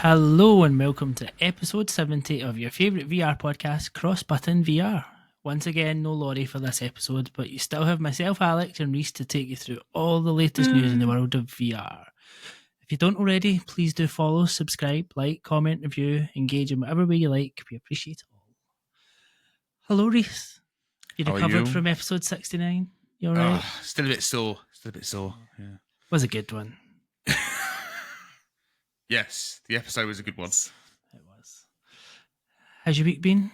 Hello and welcome to episode 70 of your favourite VR podcast, Cross Button VR. Once again, no Laurie for this episode, but you still have myself, Alex, and Reese to take you through all the latest news in the world of VR. If you don't already, please do follow, subscribe, like, comment, review, engage in whatever way you like. We appreciate it all. Hello, Reese. You recovered from episode 69? You alright? Still a bit sore. Yeah. Was a good one. Yes, the episode was a good one. It was. How's your week been?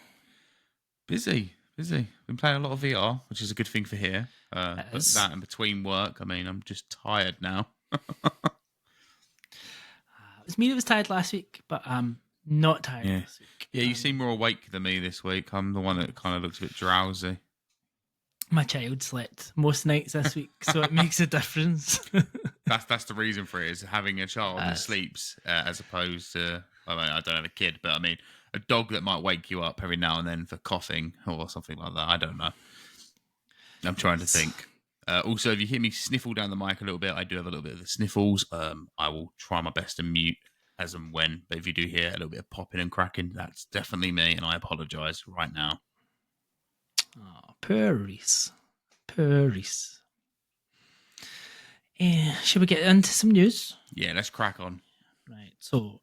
Busy. Been playing a lot of VR, which is a good thing for here. But that and between work, I mean, I'm just tired now. It was me that was tired last week, but I'm not tired this week. Yeah, you seem more awake than me this week. I'm the one that kind of looks a bit drowsy. My child slept most nights this week, so it makes a difference. That's the reason for it, is having a child that sleeps as opposed to, I mean, I don't have a kid, but I mean, a dog that might wake you up every now and then for coughing or something like that. I don't know. I'm trying to think. Also, if you hear me sniffle down the mic a little bit, I do have a little bit of the sniffles. I will try my best to mute as and when, but if you do hear a little bit of popping and cracking, that's definitely me, and I apologise right now. Oh, poor Reese. Should we get into some news? Yeah, let's crack on. Right, so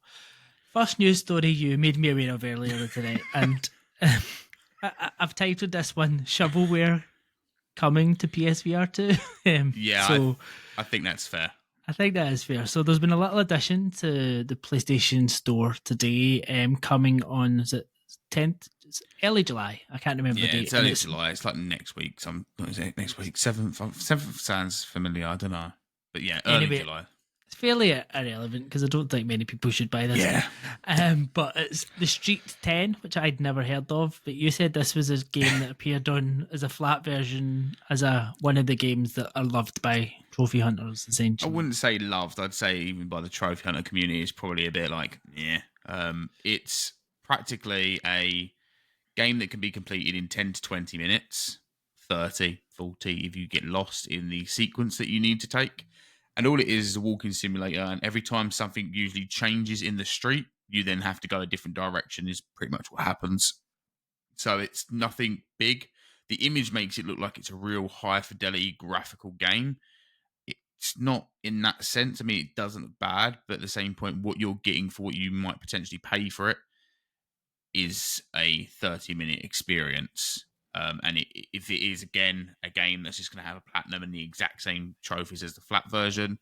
first news story you made me aware of earlier today, and I've titled this one Shovelware Coming to PSVR2. Yeah, I think that's fair. I think that is fair. So there's been a little addition to the PlayStation Store today, coming on, is it 10th? It's early July. I can't remember the date. It's early July. It's like next week. What is it? Next week? 7th sounds familiar. I don't know. But yeah, early July. It's fairly irrelevant because I don't think many people should buy this. Yeah. But it's the Street 10, which I'd never heard of. But you said this was a game that appeared on as a flat version, as one of the games that are loved by trophy hunters, essentially. I wouldn't say loved. I'd say even by the trophy hunter community, it's probably a bit like, yeah. It's practically a game that can be completed in 10 to 20 minutes, 30, 40 if you get lost in the sequence that you need to take. And all it is a walking simulator, and every time something usually changes in the street, you then have to go a different direction is pretty much what happens. So it's nothing big. The image makes it look like it's a real high-fidelity graphical game. It's not in that sense. I mean, it doesn't look bad, but at the same point, what you're getting for what you might potentially pay for it is a 30-minute experience. And if it is, again, a game that's just going to have a platinum and the exact same trophies as the flat version,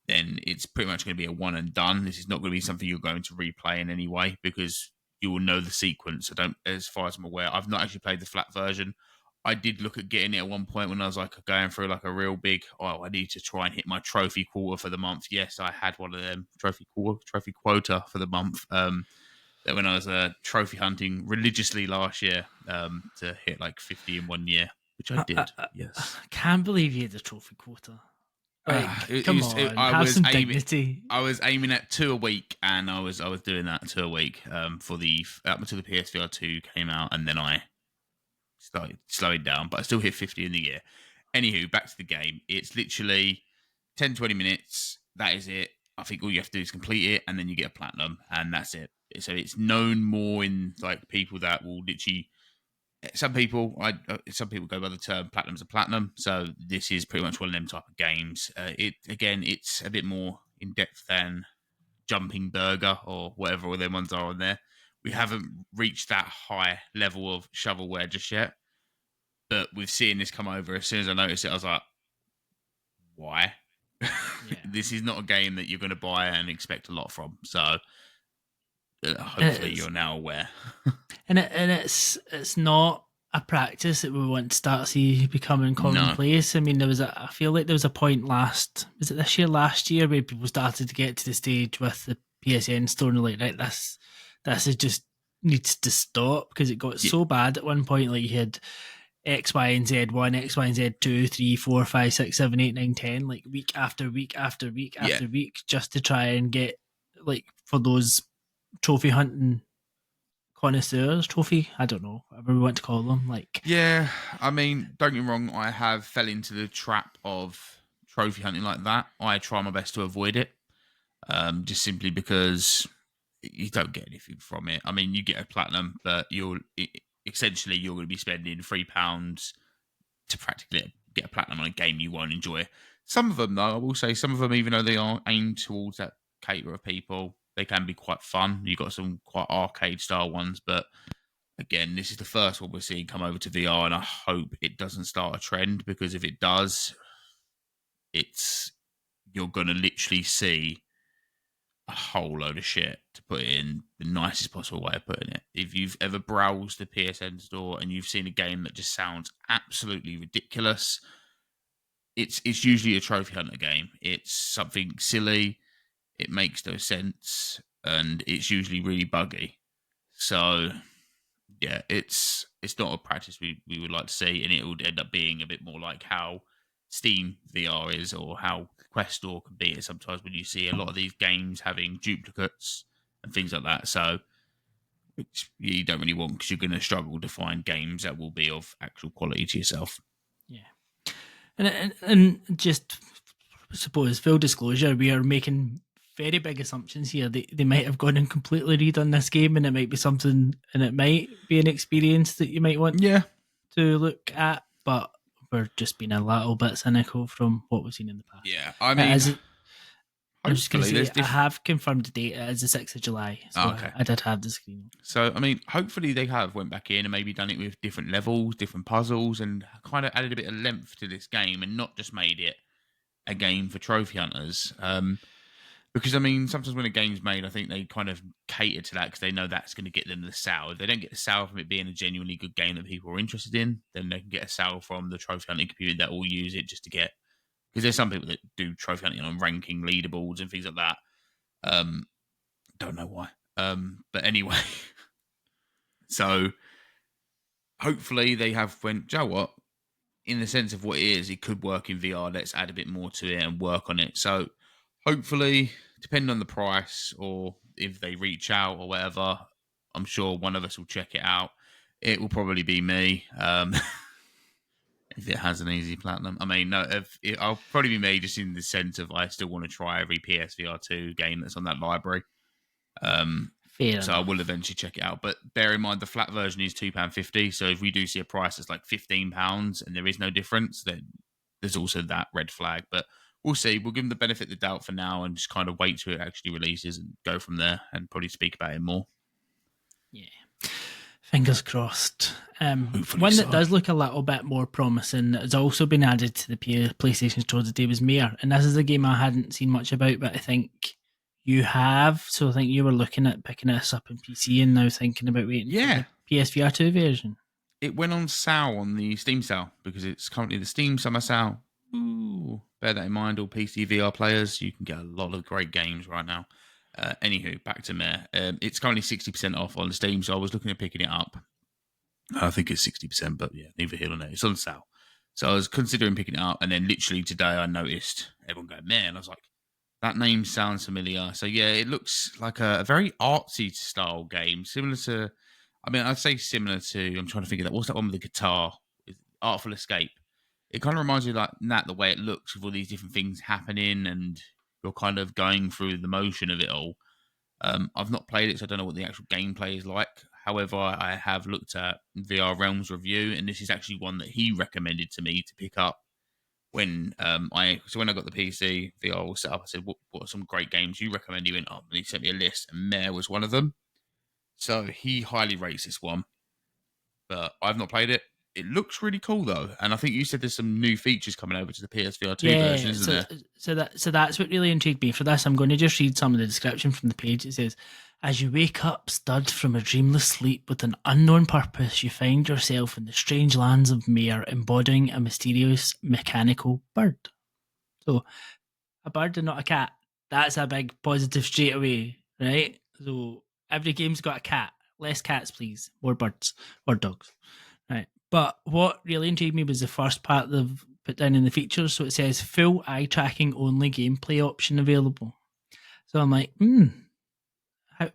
then it's pretty much going to be a one and done. This is not going to be something you're going to replay in any way because you will know the sequence. As far as I'm aware, I've not actually played the flat version. I did look at getting it at one point when I was like going through like a real big, I need to try and hit my trophy quota for the month. Yes, I had one of them, trophy quota for the month. That when I was trophy hunting religiously last year to hit like 50 in 1 year, which I did. Yes, I can't believe you had a trophy quota. Come on, have some dignity. I was aiming at 2 a week, and I was doing that 2 a week for up until the PSVR2 came out, and then I started slowing down, but I still hit 50 in the year. Anywho, back to the game. It's literally 10, 20 minutes. That is it. I think all you have to do is complete it, and then you get a platinum, and that's it. So it's known more in like people that will literally. Some people go by the term platinum's a platinum. So this is pretty much one of them type of games. It's a bit more in depth than Jumping Burger or whatever all them ones are on there. We haven't reached that high level of shovelware just yet, but we've seen this come over. As soon as I noticed it, I was like, why? Yeah. This is not a game that you're going to buy and expect a lot from. So. Hopefully you're now aware. and it's not a practice that we want to start to see becoming commonplace. No. I mean, I feel like there was a point last year where people started to get to the stage with the PSN store and like, right, this is just needs to stop because it got so bad at one point. Like you had X, Y, and Z1, X, Y, and Z2, 3, 4, 5, 6, 7, 8, 9, 10, like week after week after week after week, just to try and get like for those trophy hunting connoisseurs, I don't know, whatever we want to call them. Like, yeah, I mean, don't get me wrong, I have fell into the trap of trophy hunting like that. I try my best to avoid it, just simply because you don't get anything from it. I mean, you get a platinum, but essentially you're going to be spending £3 to practically get a platinum on a game you won't enjoy. Some of them, though, I will say, some of them, even though they are aimed towards that cater of people, they can be quite fun. You've got some quite arcade style ones, but again, this is the first one we're seeing come over to VR, and I hope it doesn't start a trend, because if it does, you're going to literally see a whole load of shit, to put it in the nicest possible way of putting it. If you've ever browsed the PSN store and you've seen a game that just sounds absolutely ridiculous, it's usually a trophy hunter game. It's something silly, it makes no sense, and it's usually really buggy. So yeah, it's not a practice we would like to see, and it would end up being a bit more like how Steam VR is, or how Quest Store can be sometimes, when you see a lot of these games having duplicates and things like that. So, which you don't really want, because you're going to struggle to find games that will be of actual quality to yourself. Yeah, and just, I suppose, full disclosure, we are making very big assumptions here. They might have gone and completely redone this game, and it might be something, and it might be an experience that you might want to look at, but we're just being a little bit cynical from what we've seen in the past. Yeah, I mean, I'm just going to say, I have confirmed the date as the 6th of July, so okay. I did have the screen. So, I mean, hopefully they have went back in and maybe done it with different levels, different puzzles, and kind of added a bit of length to this game, and not just made it a game for trophy hunters. Because, I mean, sometimes when a game's made, I think they kind of cater to that, because they know that's going to get them the sale. If they don't get the sale from it being a genuinely good game that people are interested in, then they can get a sale from the trophy hunting community that will use it just to get... Because there's some people that do trophy hunting on ranking leaderboards and things like that. Don't know why. But anyway. So, hopefully they have went, Joe, what? In the sense of what it is, it could work in VR. Let's add a bit more to it and work on it. So, hopefully, depending on the price, or if they reach out or whatever, I'm sure one of us will check it out. It will probably be me, if it has an easy platinum. I mean, no, I'll probably be me, just in the sense of I still want to try every PSVR2 game that's on that library. So I will eventually check it out. But bear in mind, the flat version is £2.50. So if we do see a price that's like £15 and there is no difference, then there's also that red flag. But we'll see. We'll give them the benefit of the doubt for now, and just kind of wait till it actually releases and go from there, and probably speak about it more. Yeah. Fingers crossed. One that does look a little bit more promising has also been added to the PlayStation Store today was MARE. And this is a game I hadn't seen much about, but I think you have. So I think you were looking at picking this up in PC and now thinking about waiting for the PSVR2 version. It went on sale on the Steam sale, because it's currently the Steam summer sale. Ooh, bear that in mind, all PC VR players. You can get a lot of great games right now. Anywho, back to MARE. It's currently 60% off on Steam, so I was looking at picking it up. I think it's 60%, but yeah, neither here nor there. It's on sale. So I was considering picking it up, and then literally today I noticed everyone going, MARE, and I was like, that name sounds familiar. So yeah, it looks like a very artsy style game, similar to, I mean, I'd say similar to, I'm trying to think of that, what's that one with the guitar? Artful Escape. It kind of reminds me of like that, the way it looks, with all these different things happening, and you're kind of going through the motion of it all. I've not played it, so I don't know what the actual gameplay is like. However, I have looked at VR Realm's review, and this is actually one that he recommended to me to pick up when when I got the PC VR all set up. I said, what are some great games you recommend? He went up and he sent me a list, and MARE was one of them. So he highly rates this one, but I've not played it. It looks really cool though, and I think you said there's some new features coming over to the PSVR2 version, isn't there? So that's what really intrigued me for this. I'm going to just read some of the description from the page. It says, as you wake up, stirred from a dreamless sleep with an unknown purpose, you find yourself in the strange lands of MARE, embodying a mysterious mechanical bird. So, a bird and not a cat. That's a big positive straight away, right? So, every game's got a cat. Less cats, please. More birds or dogs. Right. But what really intrigued me was the first part they've put down in the features. So it says full eye tracking only gameplay option available. So I'm like,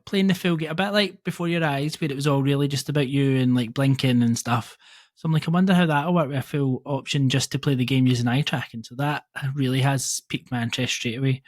playing the full game, a bit like Before Your Eyes, where it was all really just about you and like blinking and stuff. So I'm like, I wonder how that'll work with a full option just to play the game using eye tracking. So that really has piqued my interest straight away.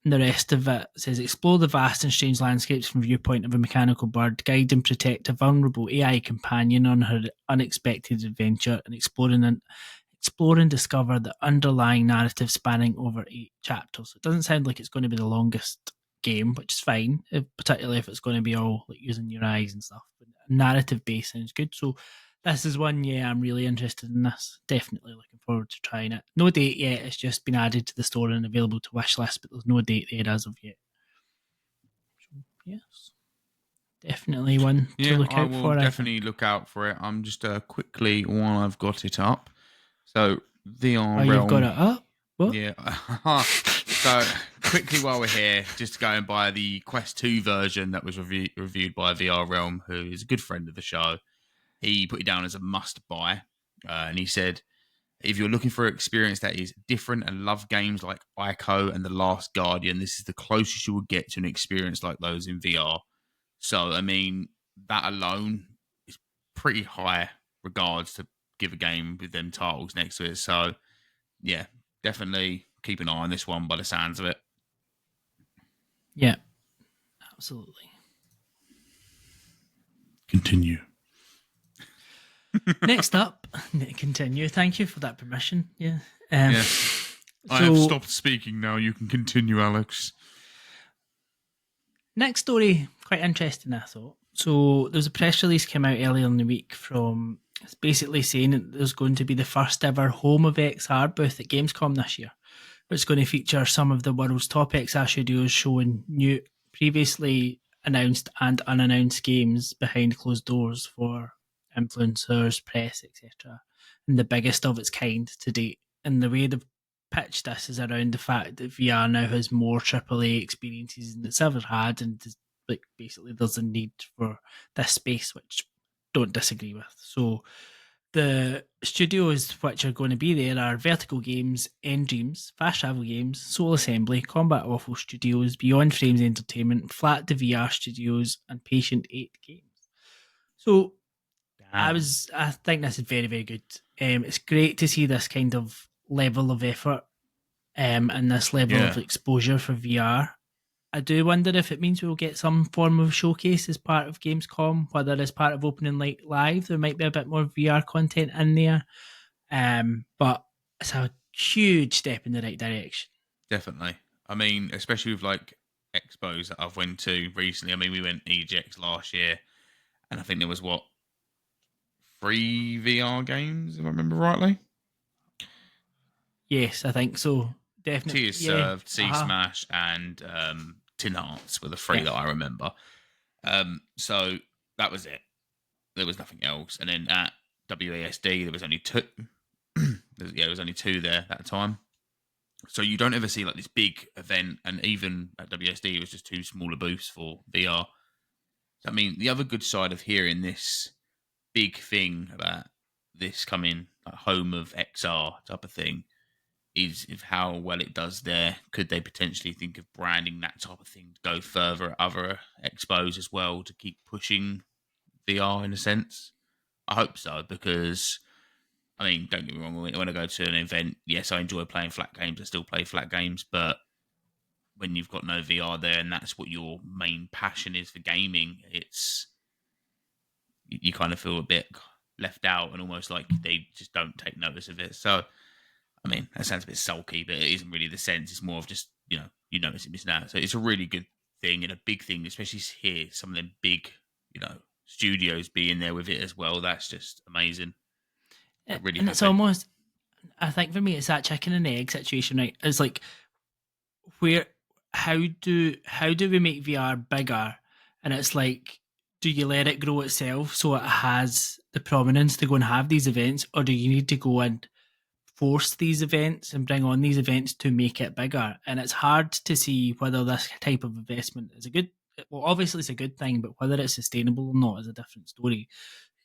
And the rest of it says, explore the vast and strange landscapes from the viewpoint of a mechanical bird, guide and protect a vulnerable AI companion on her unexpected adventure, and explore and discover the underlying narrative spanning over 8 chapters. So it doesn't sound like it's going to be the longest game, which is fine, particularly if it's going to be all like using your eyes and stuff. But narrative base sounds good. So this is one, I'm really interested in this. Definitely looking forward to trying it. No date yet. It's just been added to the store and available to wish list, but there's no date there as of yet. So, yes. Definitely one to look out for. I will definitely look out for it. I'm just quickly, while I've got it up. So, VR Realm. You've got it up? What? Yeah. So, quickly while we're here, just going by the Quest 2 version that was reviewed by VR Realm, who is a good friend of the show. He put it down as a must-buy. And he said, if you're looking for an experience that is different and love games like Ico and The Last Guardian, this is the closest you will get to an experience like those in VR. So, I mean, that alone is pretty high regards to give a game with them titles next to it. So, yeah, definitely keep an eye on this one by the sounds of it. Yeah, absolutely. Continue. Next up, continue. Thank you for that permission. Yeah. I have stopped speaking now. You can continue, Alex. Next story, quite interesting, I thought. So there was a press release came out earlier in the week from, it's basically saying that there's going to be the first ever Home of XR booth at Gamescom this year, which is going to feature some of the world's top XR studios showing new, previously announced and unannounced games behind closed doors for influencers, press, etc. And the biggest of its kind to date. And the way they've pitched this is around the fact that VR now has more AAA experiences than it's ever had, and like basically there's a need for this space, which don't disagree with. So the studios which are going to be there are Vertical Games, Endreams, Fast Travel Games, Soul Assembly, Combat Waffle Studios, Beyond Frames Entertainment, Flat the VR Studios, and Patient 8 Games. So I think this is very, very good. It's great to see this kind of level of effort and this level of exposure for VR. I do wonder if it means we'll get some form of showcase as part of Gamescom, whether as part of Opening Night Live, there might be a bit more VR content in there. But it's a huge step in the right direction. Definitely. I mean, especially with like expos that I've went to recently. I mean, we went EGX last year, and I think there was 3 VR games, if I remember rightly. Yes, I think so. Definitely. Tears Served, Sea Smash, and Tin Hearts were the 3 that I remember. So that was it. There was nothing else. And then at WASD, there was only 2. There was only 2 there at the time. So you don't ever see like this big event. And even at WASD, it was just 2 smaller booths for VR. So, I mean, the other good side of hearing this big thing about this coming like, home of XR type of thing is if how well it does there. Could they potentially think of branding that type of thing to go further at other expos as well to keep pushing VR in a sense? I hope so, because I mean, don't get me wrong, when I go to an event, yes, I enjoy playing flat games. I still play flat games, but when you've got no VR there and that's what your main passion is for gaming, you kind of feel a bit left out and almost like they just don't take notice of it. So, I mean, that sounds a bit sulky, but it isn't really the sense. It's more of just, you notice it missing out. So it's a really good thing and a big thing, especially here, some of them big, studios being there with it as well. That's just amazing. Really and happy. It's almost, I think for me, it's that chicken and egg situation, right? It's like, how do we make VR bigger? And it's like, do you let it grow itself so it has the prominence to go and have these events, or do you need to go and force these events and bring on these events to make it bigger? And it's hard to see whether this type of investment is obviously it's a good thing, but whether it's sustainable or not is a different story.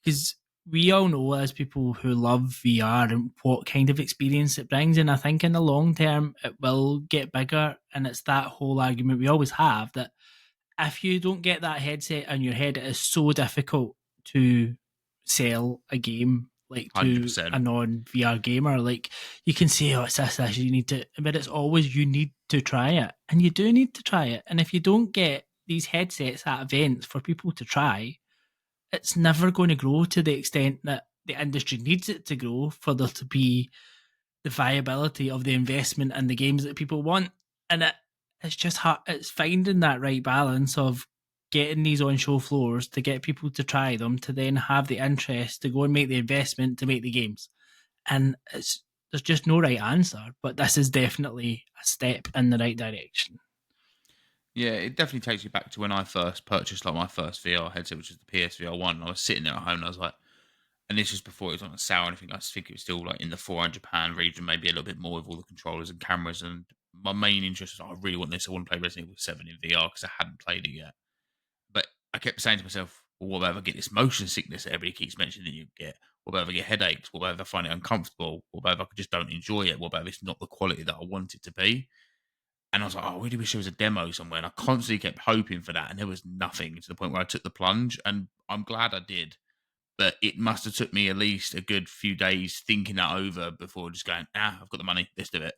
Because we all know as people who love VR and what kind of experience it brings, and I think in the long term it will get bigger. And it's that whole argument we always have that if you don't get that headset in your head, it is so difficult to sell a game like to 100%. a non VR gamer. Like you can say, oh, it's this, you need to, but it's always you need to try it, and you do need to try it. And if you don't get these headsets at events for people to try, it's never going to grow to the extent that the industry needs it to grow for there to be the viability of the investment and the games that people want. And it's just hard, it's finding that right balance of getting these on show floors to get people to try them, to then have the interest to go and make the investment to make the games. And there's just no right answer, but this is definitely a step in the right direction. Yeah, it definitely takes you back to when I first purchased like my first VR headset, which was the PSVR1. I was sitting there at home and I was like, and this was before it was on a sale or anything. I think it was still like in the £400 region, maybe a little bit more with all the controllers and cameras. And my main interest was, I really want this. I want to play Resident Evil 7 in VR because I hadn't played it yet. But I kept saying to myself, well, what about if I get this motion sickness that everybody keeps mentioning you get? What about if I get headaches? What about if I find it uncomfortable? What about if I just don't enjoy it? What about if it's not the quality that I want it to be? And I was like, oh, I really wish there was a demo somewhere. And I constantly kept hoping for that. And there was nothing, to the point where I took the plunge. And I'm glad I did. But it must have took me at least a good few days thinking that over before just going, I've got the money, let's do it.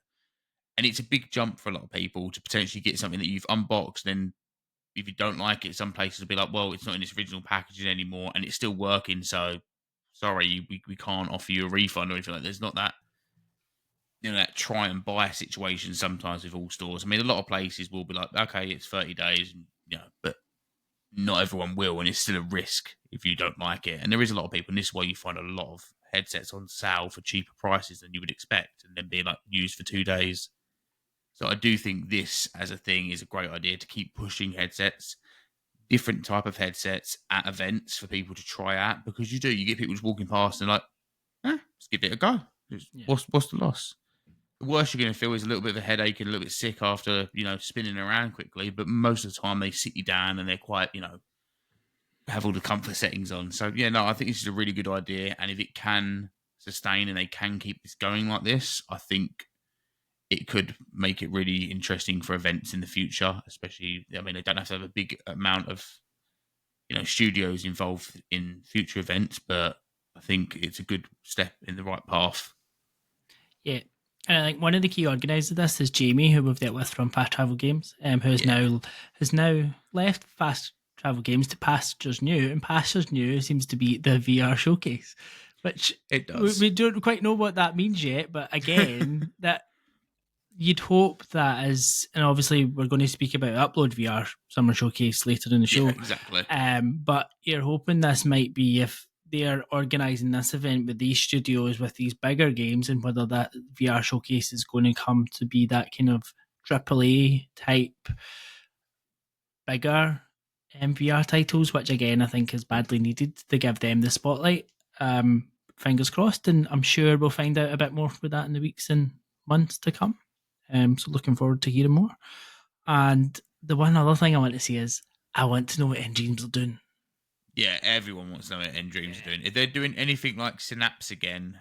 And it's a big jump for a lot of people to potentially get something that you've unboxed. Then if you don't like it, some places will be like, well, it's not in its original packaging anymore and it's still working. So sorry, we can't offer you a refund or anything like that. There's not that, that try and buy situation sometimes with all stores. I mean, a lot of places will be like, okay, it's 30 days, but not everyone will, and it's still a risk if you don't like it. And there is a lot of people, and this is why you find a lot of headsets on sale for cheaper prices than you would expect, and then being like used for 2 days. So I do think this as a thing is a great idea to keep pushing headsets, different type of headsets at events for people to try out, because you get people just walking past and like, let's give it a go. What's the loss? The worst you're going to feel is a little bit of a headache and a little bit sick after, spinning around quickly. But most of the time they sit you down and they're quite, have all the comfort settings on. So, I think this is a really good idea. And if it can sustain and they can keep this going like this, I think it could make it really interesting for events in the future, especially, they don't have to have a big amount of, studios involved in future events, but I think it's a good step in the right path. Yeah. And I think one of the key organisers of this is Jamie, who we've dealt with from Fast Travel Games, who has now left Fast Travel Games to Pastures New, and Pastures New seems to be the VR showcase, which it does. We don't quite know what that means yet, but again, that you'd hope that is, and obviously we're going to speak about Uplad VR Summer Showcase later in the show. Yeah, exactly. But you're hoping this might be, if they're organising this event with these studios with these bigger games, and whether that VR showcase is going to come to be that kind of AAA type bigger VR titles, which again I think is badly needed to give them the spotlight. Fingers crossed, and I'm sure we'll find out a bit more with that in the weeks and months to come. So looking forward to hearing more. And the one other thing I want to say is I want to know what Endreams are doing. Yeah, everyone wants to know what Endreams are doing. If they're doing anything like Synapse again,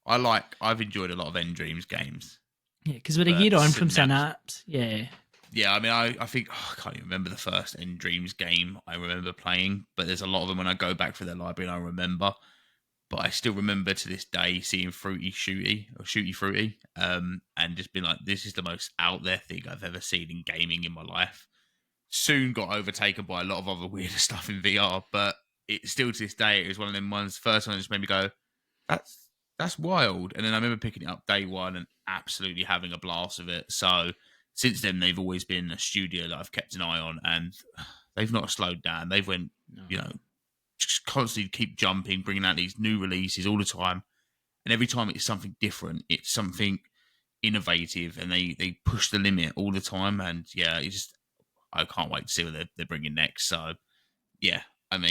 I've enjoyed a lot of Endreams games. Yeah, because we're a year on from Synapse. Yeah. Yeah, I think, I can't even remember the first Endreams game I remember playing, but there's a lot of them when I go back through their library and I remember. But I still remember to this day seeing Shooty Fruity, and just being like, this is the most out there thing I've ever seen in gaming in my life. Soon got overtaken by a lot of other weirder stuff in VR, but it still to this day, it was one of them ones. First one just made me go, that's wild. And then I remember picking it up day one and absolutely having a blast of it. So since then, they've always been a studio that I've kept an eye on, and they've not slowed down. They've went, just constantly keep jumping, bringing out these new releases all the time. And every time it's something different, it's something innovative, and they push the limit all the time. And yeah, I can't wait to see what they're bringing next. So yeah, I'm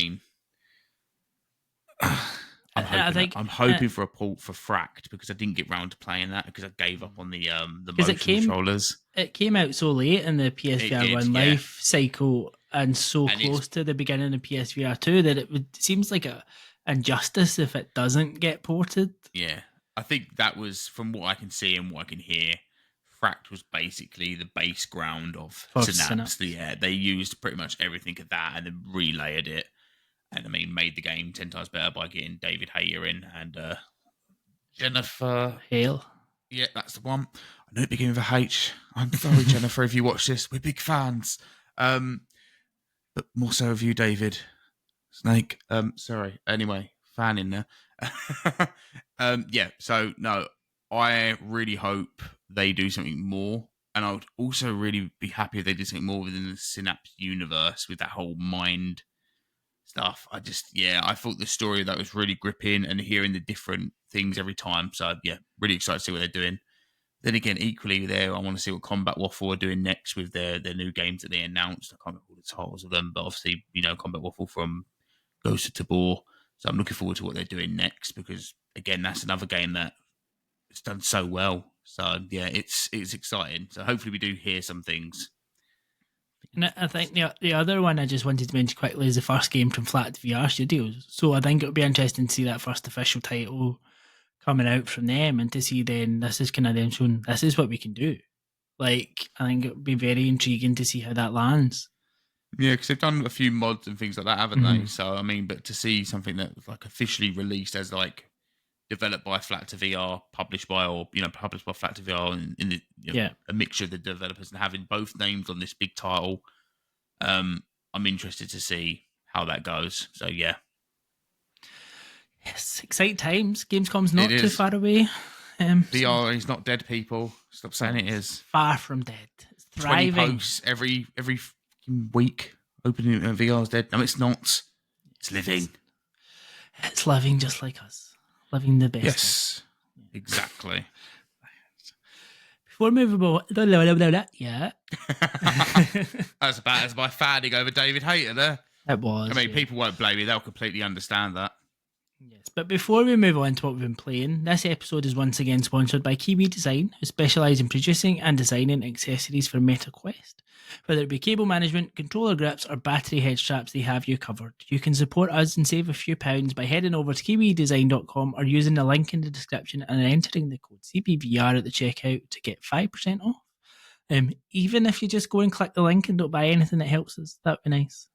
hoping for a port for Fracked, because I didn't get round to playing that because I gave up on the motion controllers. It came out so late in the PSVR1 life cycle, and so close to the beginning of PSVR2 that it seems like a injustice if it doesn't get ported. Yeah, I think that was, from what I can see and what I can hear, Fracked was basically the base ground of Synapse. Yeah, they used pretty much everything of that and then relayered it. and I mean made the game 10 times better by getting David Hayter in and Jennifer Hale. Yeah, that's the one. I know it began with a H. I'm sorry, Jennifer, if you watch this. We're big fans. But more so of you, David. Snake. Sorry. Anyway, fan in there. Yeah, so no, I really hope they do something more. And I would also really be happy if they did something more within the Synapse universe with that whole mind stuff. I thought the story of that was really gripping and hearing the different things every time. So yeah, really excited to see what they're doing. Then again, equally there, I want to see what Combat Waffle are doing next with their new games that they announced. I can't remember all the titles of them, but obviously, Combat Waffle from Ghost of Tabor. So I'm looking forward to what they're doing next because, again, that's another game that it's done so well. So yeah, it's exciting. So hopefully we do hear some things. And I think the other one I just wanted to mention quickly is the first game from Flat VR Studios. So I think it would be interesting to see that first official title coming out from them and to see then this is kind of them showing this is what we can do. Like, I think it would be very intriguing to see how that lands. Yeah, because they've done a few mods and things like that, haven't they? So, I mean, but to see something that's like officially released as like developed by Flat to VR, published by Flat to VR, and in the, a mixture of the developers and having both names on this big title, I'm interested to see how that goes. So, yeah. Yes, exciting times. Gamescom's not too far away. VR is not dead, people. Stop saying it is. Far from dead. It's thriving. 20 posts every week opening VR's dead. No, it's not. It's living. It's living just like us. Living the best. Yes, exactly. Before moving on, yeah. That's about as my fanning over David Hayter there. It was. I mean, people won't blame me. They'll completely understand that. Yes, but before we move on to what we've been playing, this episode is once again sponsored by Kiwi Design, who specialise in producing and designing accessories for Meta Quest. Whether it be cable management, controller grips, or battery head straps, they have you covered. You can support us and save a few pounds by heading over to kiwidesign.com or using the link in the description and entering the code CPVR at the checkout to get 5% off. Even if you just go and click the link and don't buy anything that helps us, that'd be nice.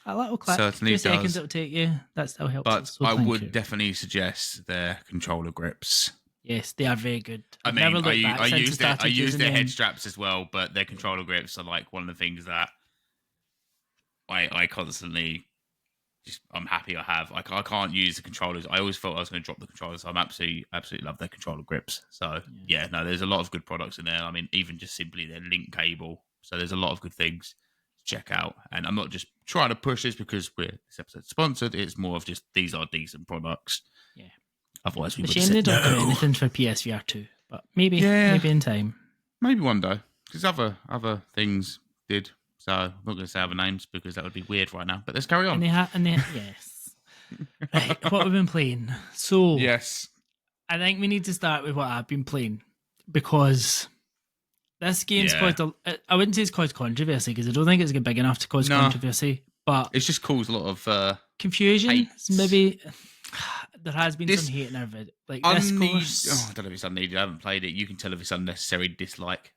A little click, certainly 2 seconds it'll take you. That still helps. But us, so I would definitely suggest their controller grips. Yes, they are very good. I use their head straps as well, but their controller grips are like one of the things that I constantly I'm happy I have. I can't use the controllers. I always thought I was going to drop the controllers. I'm absolutely love their controller grips. So there's a lot of good products in there. I mean, even just simply their link cable. So there's a lot of good things to check out. And I'm not just trying to push this because this episode's sponsored. It's more of just these are decent products. Yeah. Otherwise, we would say they don't do anything for PSVR2, but maybe in time. Maybe one day, because other things did. So I'm not going to say other names because that would be weird right now. But let's carry on. Yes. Right, what we've been playing. So yes, I think we need to start with what I've been playing because this game's caused I wouldn't say it's caused controversy because I don't think it's big enough to cause controversy, but it's just caused a lot of confusion. Maybe there has been some hate in our vid. Like this course, I don't know if it's unneeded. I haven't played it. You can tell if it's unnecessary dislike.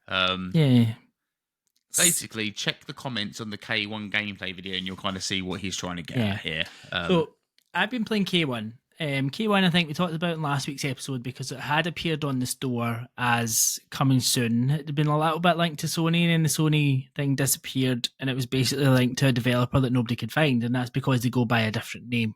Basically, check the comments on the K1 gameplay video and you'll kind of see what he's trying to get at here. So I've been playing K1. K1, I think we talked about in last week's episode because it had appeared on the store as coming soon. It had been a little bit linked to Sony and then the Sony thing disappeared and it was basically linked to a developer that nobody could find, and that's because they go by a different name.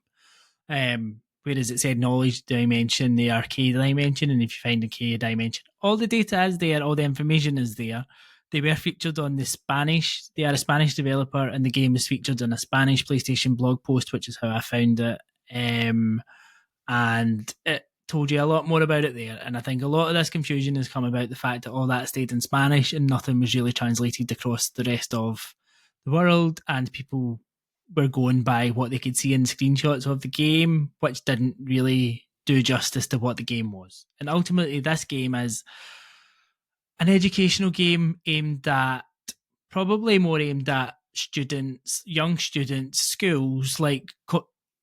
Whereas it said Knowledge Dimension, the Arcade Dimension, and if you find the K Dimension, all the data is there, all the information is there. They were featured on the Spanish. They are a Spanish developer, and the game was featured on a Spanish PlayStation blog post, which is how I found it. And it told you a lot more about it there. And I think a lot of this confusion has come about the fact that all that stayed in Spanish and nothing was really translated across the rest of the world. And people were going by what they could see in screenshots of the game, which didn't really do justice to what the game was. And ultimately, this game is an educational game probably more aimed at students, young students, schools, like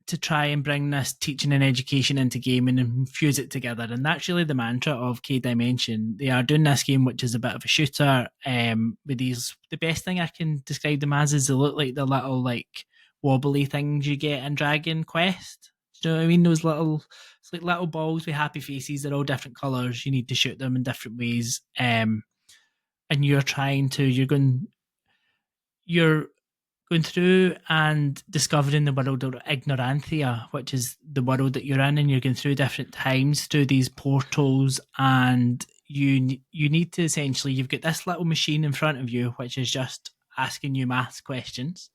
to try and bring this teaching and education into gaming and fuse it together. And that's really the mantra of K Dimension. They are doing this game, which is a bit of a shooter. With these, the best thing I can describe them as is they look like the little like wobbly things you get in Dragon Quest. Do you know what I mean? Those little, it's like little balls with happy faces. They're all different colors. You need to shoot them in different ways. And you're going through and discovering the world of Ignorantia, which is the world that you're in, and you're going through different times through these portals, and you need to essentially, you've got this little machine in front of you which is just asking you maths questions.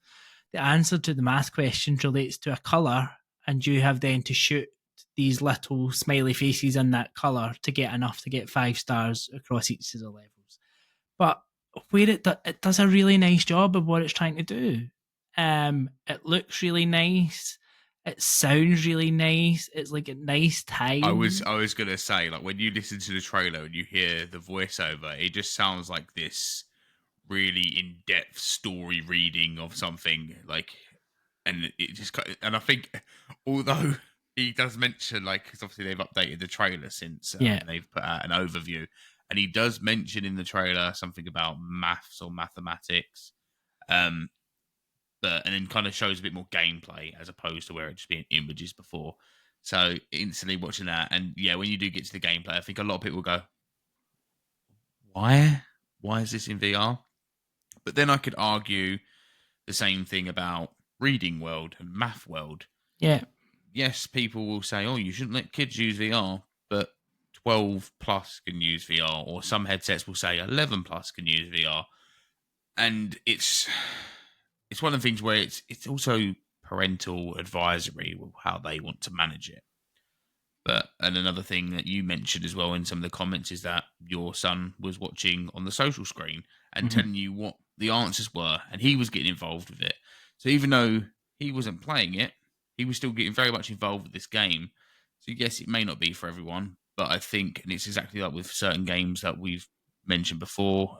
The answer to the math question relates to a colour, and you have then to shoot these little smiley faces in that colour to get enough to get 5 stars across each of the levels. But where it does a really nice job of what it's trying to do. It looks really nice. It sounds really nice. It's like a nice time. I was gonna say, like, when you listen to the trailer and you hear the voiceover, it just sounds like this really in-depth story reading of something, like, and it just, and I think, although he does mention, like, because obviously they've updated the trailer since they've put out an overview, and he does mention in the trailer something about maths or mathematics, but and then kind of shows a bit more gameplay as opposed to where it just being images before. So instantly watching that, and yeah, when you do get to the gameplay, I think a lot of people go, "Why? Why is this in VR?" But then I could argue the same thing about Reading World and Math World. Yeah. Yes, people will say, "Oh, you shouldn't let kids use VR," but 12 plus can use VR, or some headsets will say 11 plus can use VR, and it's one of the things where it's also parental advisory with how they want to manage it. But, and another thing that you mentioned as well in some of the comments is that your son was watching on the social screen and telling you what the answers were, and he was getting involved with it. So even though he wasn't playing it, he was still getting very much involved with this game. So yes, it may not be for everyone, but I think, and it's exactly like with certain games that we've mentioned before,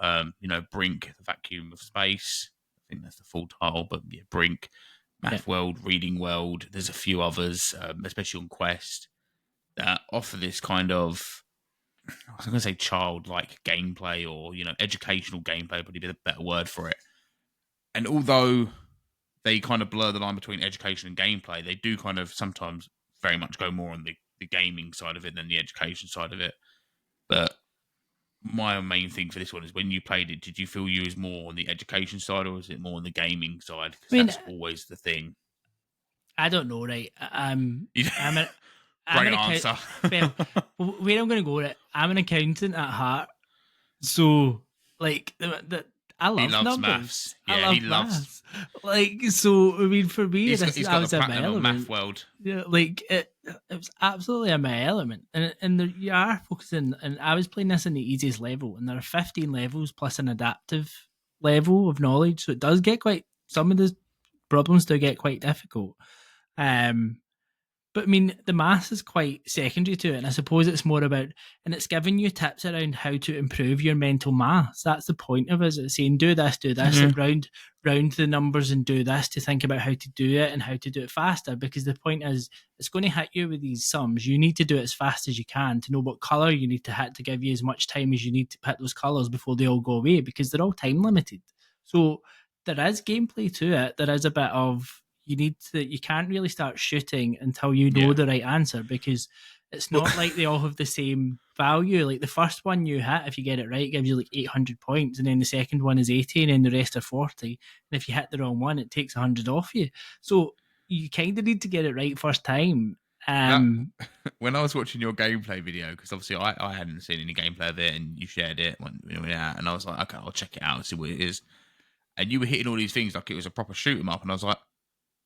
Brink, the Vacuum of Space, I think that's the full title, but yeah, Brink, Math World, Reading World, there's a few others, especially on Quest, that offer this kind of, I was going to say childlike gameplay, or, educational gameplay, probably be a better word for it. And although they kind of blur the line between education and gameplay, they do kind of sometimes very much go more on the gaming side of it than the education side of it. But my main thing for this one is, when you played it, did you feel you was more on the education side, or was it more on the gaming side? Because that's always the thing. I don't know, right? I'm an Great answer. Well, where I'm going to go, right? I'm an accountant at heart, so like I love he loves numbers. Maths. Yeah, I love he loves. Maths. Like, so I mean, for me, He's got in the my platinum on Math World. Yeah, like it was absolutely in my element, and you are focusing. And I was playing this in the easiest level, and there are 15 levels plus an adaptive level of knowledge, so it does get quite. Some of the problems do get quite difficult. But I mean, the maths is quite secondary to it, and I suppose it's more about, and it's giving you tips around how to improve your mental maths. That's the point of it. It's saying, do this, round the numbers and do this, to think about how to do it and how to do it faster. Because the point is, it's going to hit you with these sums. You need to do it as fast as you can to know what colour you need to hit to give you as much time as you need to hit those colours before they all go away, because they're all time limited. So there is gameplay to it. There is a bit of, you can't really start shooting until you know the right answer, because it's not like they all have the same value. Like the first one you hit, if you get it right, it gives you like 800 points, and then the second one is 80, and then the rest are 40. And if you hit the wrong one, it takes 100 off you. So you kind of need to get it right first time. When I was watching your gameplay video, because obviously I hadn't seen any gameplay of it, and you shared it when we went out, and I was like, okay, I'll check it out and see what it is. And you were hitting all these things like it was a proper shoot 'em up, and I was like,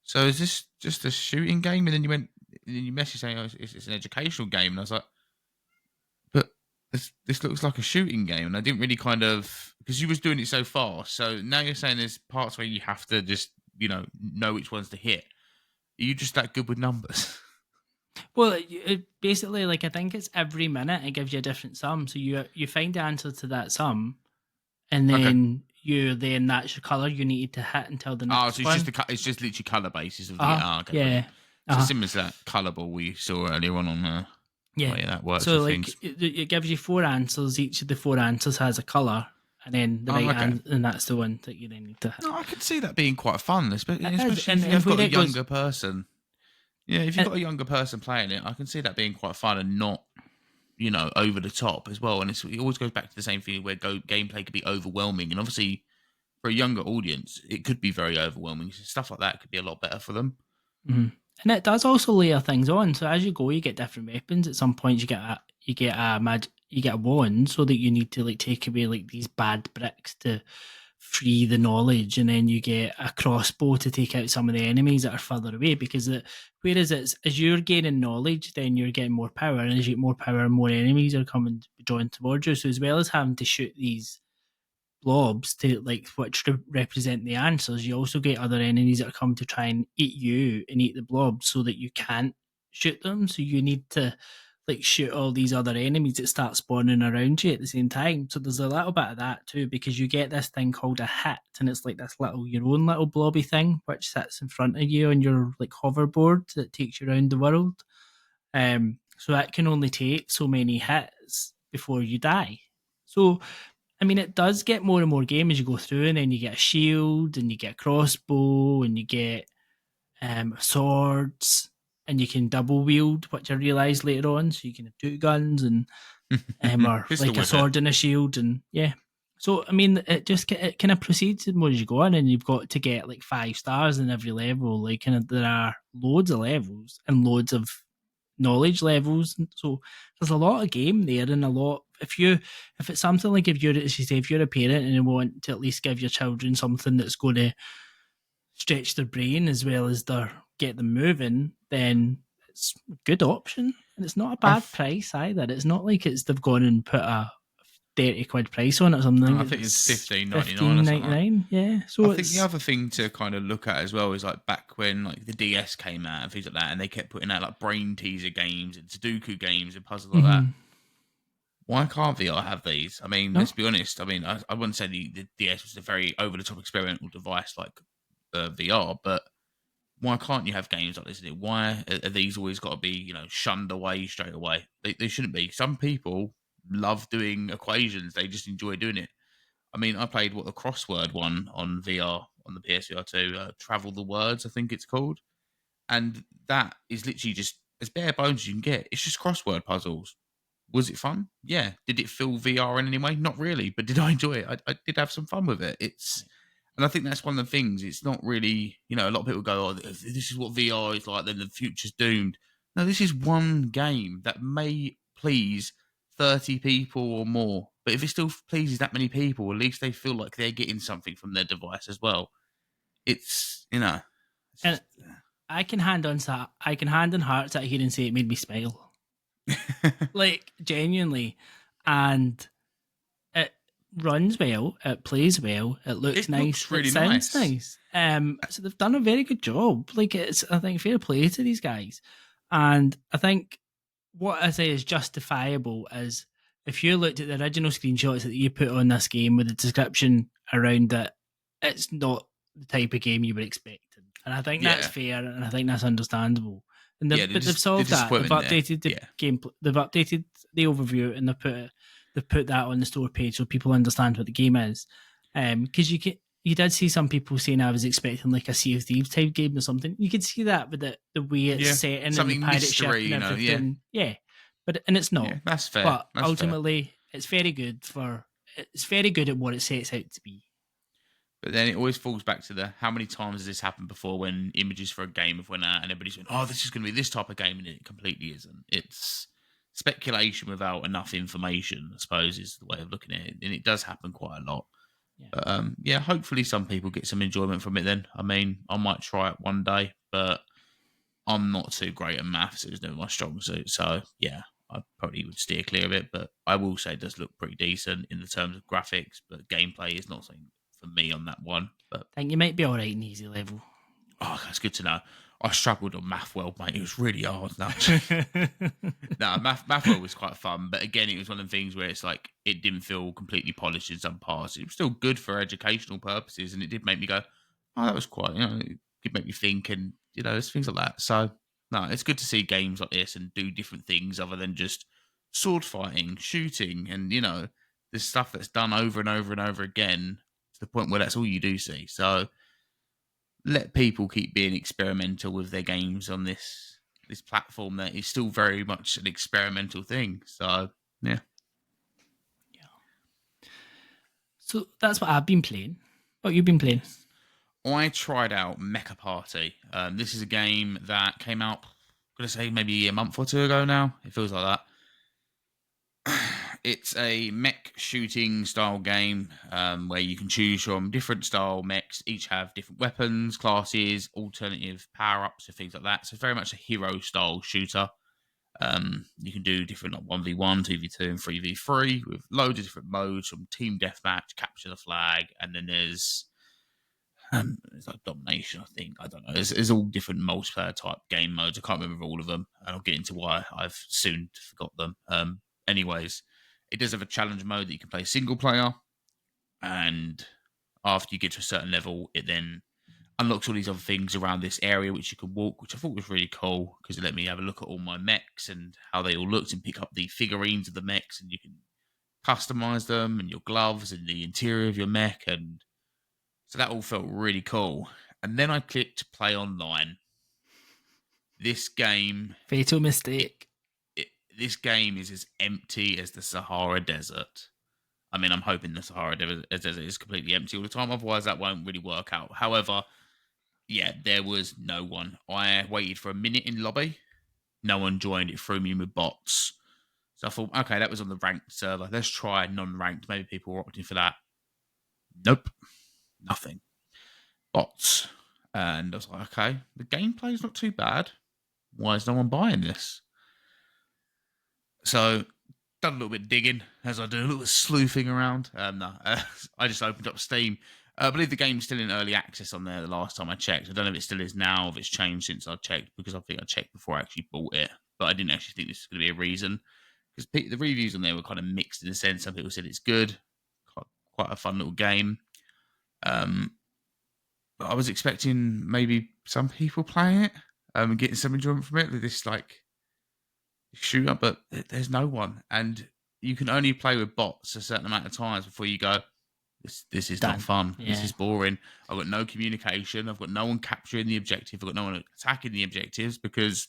so is this just a shooting game? And then you messaged saying, oh, it's an educational game. And I was like, but this looks like a shooting game. And I didn't really because you was doing it so fast. So now you're saying there's parts where you have to just, know which ones to hit. Are you just that good with numbers? Well, it basically, like, I think it's every minute it gives you a different sum. So you find the answer to that sum, and then that's your colour you need to hit until the next one. It's just literally colour basis of the okay. Yeah. So similar to that colour ball we saw earlier on the way that works. So like it gives you 4 answers. Each of the 4 answers has a colour, and then the right hand, and that's the one that you then need to hit. No, I could see that being quite fun, especially And if you've got a younger goes, person. Yeah, if you've got a younger person playing it, I can see that being quite fun and not, over the top as well. And it always goes back to the same thing where gameplay could be overwhelming. And obviously, for a younger audience, it could be very overwhelming. So stuff like that could be a lot better for them. Mm-hmm. And it does also layer things on. So as you go, you get different weapons. At some point, you get a wand, so that you need to like take away like these bad bricks to free the knowledge, and then you get a crossbow to take out some of the enemies that are further away. Because whereas it's as you're gaining knowledge, then you're getting more power, and as you get more power, more enemies are coming drawn towards you. So as well as having to shoot these blobs to like which represent the answers, you also get other enemies that are coming to try and eat you and eat the blobs, so that you can't shoot them. So you need to like shoot all these other enemies that start spawning around you at the same time. So there's a little bit of that too, because you get this thing called a hit, and it's like this your own little blobby thing which sits in front of you on your like hoverboard that takes you around the world. So that can only take so many hits before you die. So I mean, it does get more and more game as you go through, and then you get a shield, and you get a crossbow, and you get swords, and you can double wield, which I realised later on. So you can have two guns and or like a sword and a shield, and yeah. So I mean, it kind of proceeds more as you go on, and you've got to get like 5 stars in every level. Like there are loads of levels and loads of knowledge levels. So there's a lot of game there, and a lot. If it's something like if you're a parent and you want to at least give your children something that's going to stretch their brain as well as get them moving, then it's a good option, and it's not a bad price either. It's not like they've gone and put a £30 price on it or something. I think it's $15.99. Yeah. So I think the other thing to kind of look at as well is like back when like the DS came out and things like that, and they kept putting out like brain teaser games and Sudoku games and puzzles like that. Why can't VR have these? I mean, let's be honest. I mean, I wouldn't say the DS was a very over the top experimental device like VR, but why can't you have games like this? Why are these always got to be shunned away straight away? They shouldn't be. Some people love doing equations; they just enjoy doing it. I mean, I played the crossword one on VR on the PSVR2, Travel the Words, I think it's called, and that is literally just as bare bones as you can get. It's just crossword puzzles. Was it fun? Yeah. Did it feel VR in any way? Not really, but did I enjoy it? I did have some fun with it. And I think that's one of the things. It's not really, a lot of people go, "Oh, if this is what VR is like, then the future's doomed." No, this is one game that may please 30 people or more, but if it still pleases that many people, at least they feel like they're getting something from their device as well. It's and I can hand on heart that here and say it made me smile. Like genuinely, and it runs well, it plays well, it looks nice, really it sounds nice. So they've done a very good job. Like I think fair play to these guys, and I think what I say is justifiable is if you looked at the original screenshots that you put on this game with the description around it, it's not the type of game you were expecting, and I think that's fair, and I think that's understandable. And they've solved that. They've updated the gameplay. They've updated the overview, and they've put that on the store page so people understand what the game is. Because you did see some people saying I was expecting like a Sea of Thieves type game or something. You could see that with the way it's set in and the pirate ship and everything. Yeah, but it's not. Yeah, that's fair. But that's ultimately, fair. It's very good at what it sets out to be. But then it always falls back to how many times has this happened before when images for a game have went out and everybody's going, "Oh, this is going to be this type of game," and it completely isn't. It's speculation without enough information, I suppose, is the way of looking at it. And it does happen quite a lot. Yeah. But hopefully some people get some enjoyment from it then. I mean, I might try it one day, but I'm not too great at maths. It was never my strong suit. So, yeah, I probably would steer clear of it. But I will say it does look pretty decent in the terms of graphics, but gameplay is not something for me on that one. But I think you might be all right in easy level. Oh, that's good to know. I struggled on Math World, mate. It was really hard. No, Math World was quite fun, but again, it was one of the things where it's like it didn't feel completely polished in some parts. It was still good for educational purposes, and it did make me go, "Oh, that was quite." It did make me think, and there's things like that. So, no, it's good to see games like this and do different things other than just sword fighting, shooting, and there's stuff that's done over and over and over again to the point where that's all you do see. So let people keep being experimental with their games on this platform that is still very much an experimental thing. So yeah. So that's what I've been playing. What you've been playing? I tried out Mecha Party. This is a game that came out, I'm going to say maybe a month or two ago now. It feels like that. It's a mech shooting style game where you can choose from different style mechs. Each have different weapons, classes, alternative power-ups, and things like that. So very much a hero style shooter. You can do different like 1v1, 2v2, and 3v3 with loads of different modes from team deathmatch, capture the flag, and then there's like domination, I think. I don't know. There's all different multiplayer type game modes. I can't remember all of them, and I'll get into why I've soon forgot them. Anyways, it does have a challenge mode that you can play single player, and after you get to a certain level, it then unlocks all these other things around this area which you can walk, which I thought was really cool because it let me have a look at all my mechs and how they all looked and pick up the figurines of the mechs, and you can customize them and your gloves and the interior of your mech, and so that all felt really cool. And then I clicked play online. This game, Fatal mistake. This game is as empty as the Sahara Desert. I mean, I'm hoping the Sahara Desert is completely empty all the time. Otherwise, that won't really work out. However, yeah, there was no one. I waited for a minute in lobby. No one joined. It threw me with bots. So I thought, okay, that was on the ranked server. Let's try non-ranked. Maybe people were opting for that. Nope. Nothing. Bots. And I was like, okay, the gameplay's not too bad. Why is no one buying this? So, done a little bit of digging, as I do, a little bit of sleuthing around. I just opened up Steam. I believe the game's still in early access on there the last time I checked. I don't know if it still is now, if it's changed since I checked, because I think I checked before I actually bought it. But I didn't actually think this was going to be a reason. Because the reviews on there were kind of mixed in a sense. Some people said it's good, quite a fun little game. But I was expecting maybe some people playing it and getting some enjoyment from it. This like shooter, but there's no one, and you can only play with bots a certain amount of times before you go, this is not fun. Yeah. This is boring. I've got no communication. I've got no one capturing the objective. I've got no one attacking the objectives because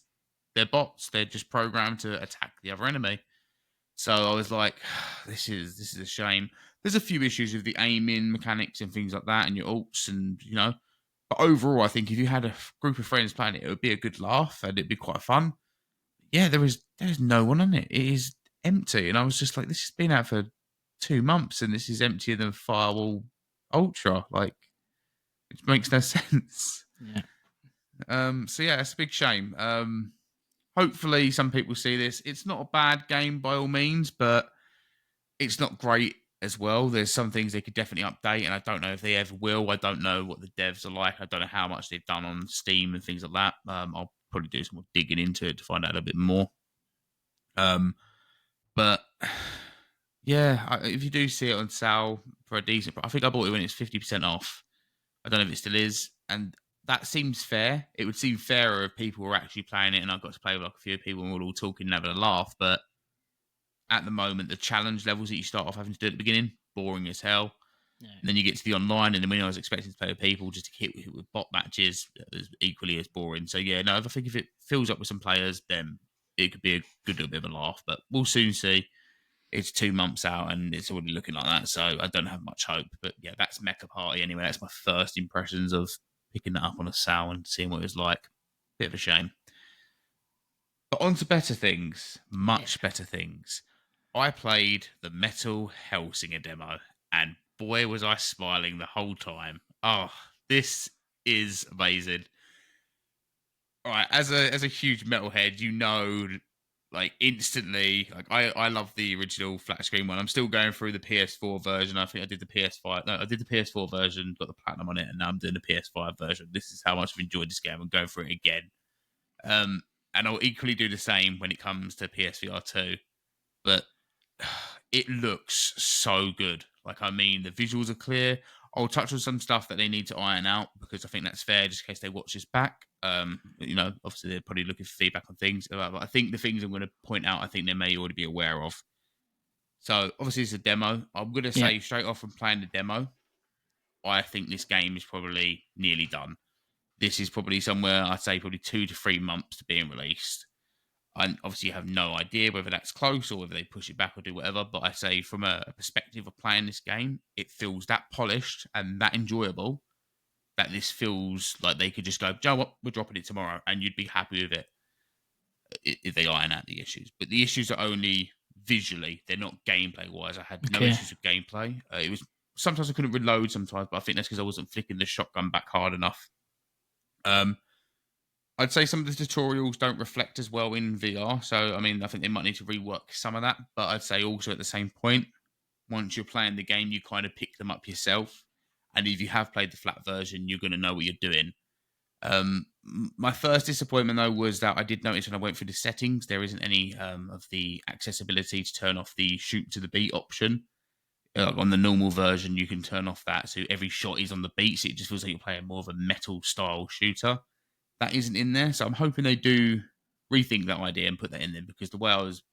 they're bots. They're just programmed to attack the other enemy. So I was like, this is a shame. There's a few issues with the aiming mechanics and things like that, and your ults, and but overall, I think if you had a group of friends playing it would be a good laugh and it'd be quite fun. Yeah, there's no one on it. It is empty, and I was just like, this has been out for 2 months, and this is emptier than Firewall Ultra. Like, it makes no sense. Yeah. So yeah, it's a big shame. Hopefully, some people see this. It's not a bad game by all means, but it's not great as well. There's some things they could definitely update, and I don't know if they ever will. I don't know what the devs are like. I don't know how much they've done on Steam and things like that. I'll probably do some more digging into it to find out a little bit more. But yeah, if you do see it on sale for a decent, I think I bought it when it's 50% off. I don't know if it still is, and that seems fair. It would seem fairer if people were actually playing it, and I got to play with like a few people and we're all talking and having a laugh. But at the moment, the challenge levels that you start off having to do at the beginning, boring as hell. Yeah. And then you get to the online, and then when I was expecting to play with people, just to hit with bot matches, it was equally as boring. So yeah, no, I think if it fills up with some players, then it could be a good little bit of a laugh. But we'll soon see. It's 2 months out, and it's already looking like that, so I don't have much hope. But yeah, that's Mecha Party anyway. That's my first impressions of picking that up on a sale and seeing what it was like. Bit of a shame. But on to better things, much better things. I played the Metal Hellsinger demo, and boy, was I smiling the whole time. Oh, this is amazing. All right, as a huge metalhead, like instantly, like I love the original flat screen one. I'm still going through the PS4 version. I think I did the PS5. No, I did the PS4 version, got the platinum on it, and now I'm doing the PS5 version. This is how much I've enjoyed this game. I'm going through it again. And I'll equally do the same when it comes to PSVR2. But it looks so good. Like, I mean, the visuals are clear. I'll touch on some stuff that they need to iron out because I think that's fair, just in case they watch this back. Obviously they're probably looking for feedback on things. But I think the things I'm going to point out, I think they may already be aware of. So obviously it's a demo. I'm going to say straight off from playing the demo, I think this game is probably nearly done. This is probably somewhere, I'd say probably 2 to 3 months to being released. I obviously have no idea whether that's close or whether they push it back or do whatever, but I say from a perspective of playing this game, it feels that polished and that enjoyable that this feels like they could just go, Joe, what? We're dropping it tomorrow, and you'd be happy with it if they iron out the issues. But the issues are only visually; they're not gameplay-wise. I had no issues with gameplay. It was sometimes I couldn't reload sometimes, but I think that's because I wasn't flicking the shotgun back hard enough. I'd say some of the tutorials don't reflect as well in VR. So, I mean, I think they might need to rework some of that. But I'd say also at the same point, once you're playing the game, you kind of pick them up yourself. And if you have played the flat version, you're going to know what you're doing. My first disappointment, though, was that I did notice when I went through the settings, there isn't any of the accessibility to turn off the shoot to the beat option. On the normal version, you can turn off that. So every shot is on the beat. So it just feels like you're playing more of a metal style shooter. That isn't in there, so I'm hoping they do rethink that idea and put that in there, because the way I was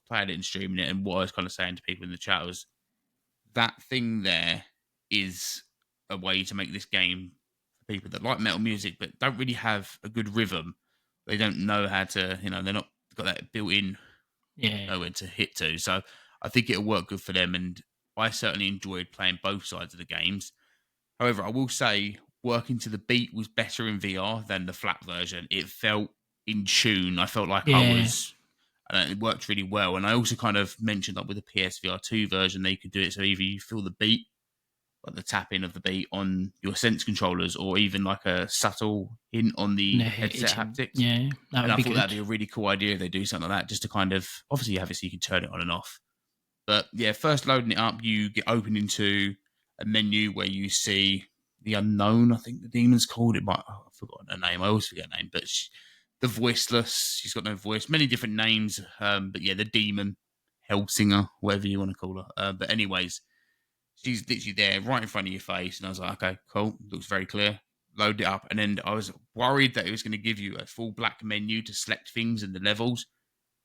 playing it and streaming it, and what I was kind of saying to people in the chat was that thing there is a way to make this game for people that like metal music but don't really have a good rhythm. They don't know how to, they're not got that built-in nowhere to hit to. So I think it'll work good for them, and I certainly enjoyed playing both sides of the games. However, I will say working to the beat was better in VR than the flat version. It felt in tune. I felt like it worked really well. And I also kind of mentioned that with the PSVR2 version, they could do it so either you feel the beat, like the tapping of the beat on your sense controllers, or even like a subtle hint on the headset haptics. Yeah, that would and I be thought good. that'd be a really cool idea if they do something like that, just to kind of, obviously you have it so you can turn it on and off. But yeah, first loading it up, you get open into a menu where you see the unknown, I think the demon's called. I've forgotten her name. I always forget her name. But the voiceless, she's got no voice. Many different names. But yeah, the demon, Hellsinger, whatever you want to call her. But anyways, she's literally there right in front of your face. And I was like, okay, cool. Looks very clear. Load it up. And then I was worried that it was going to give you a full black menu to select things and the levels.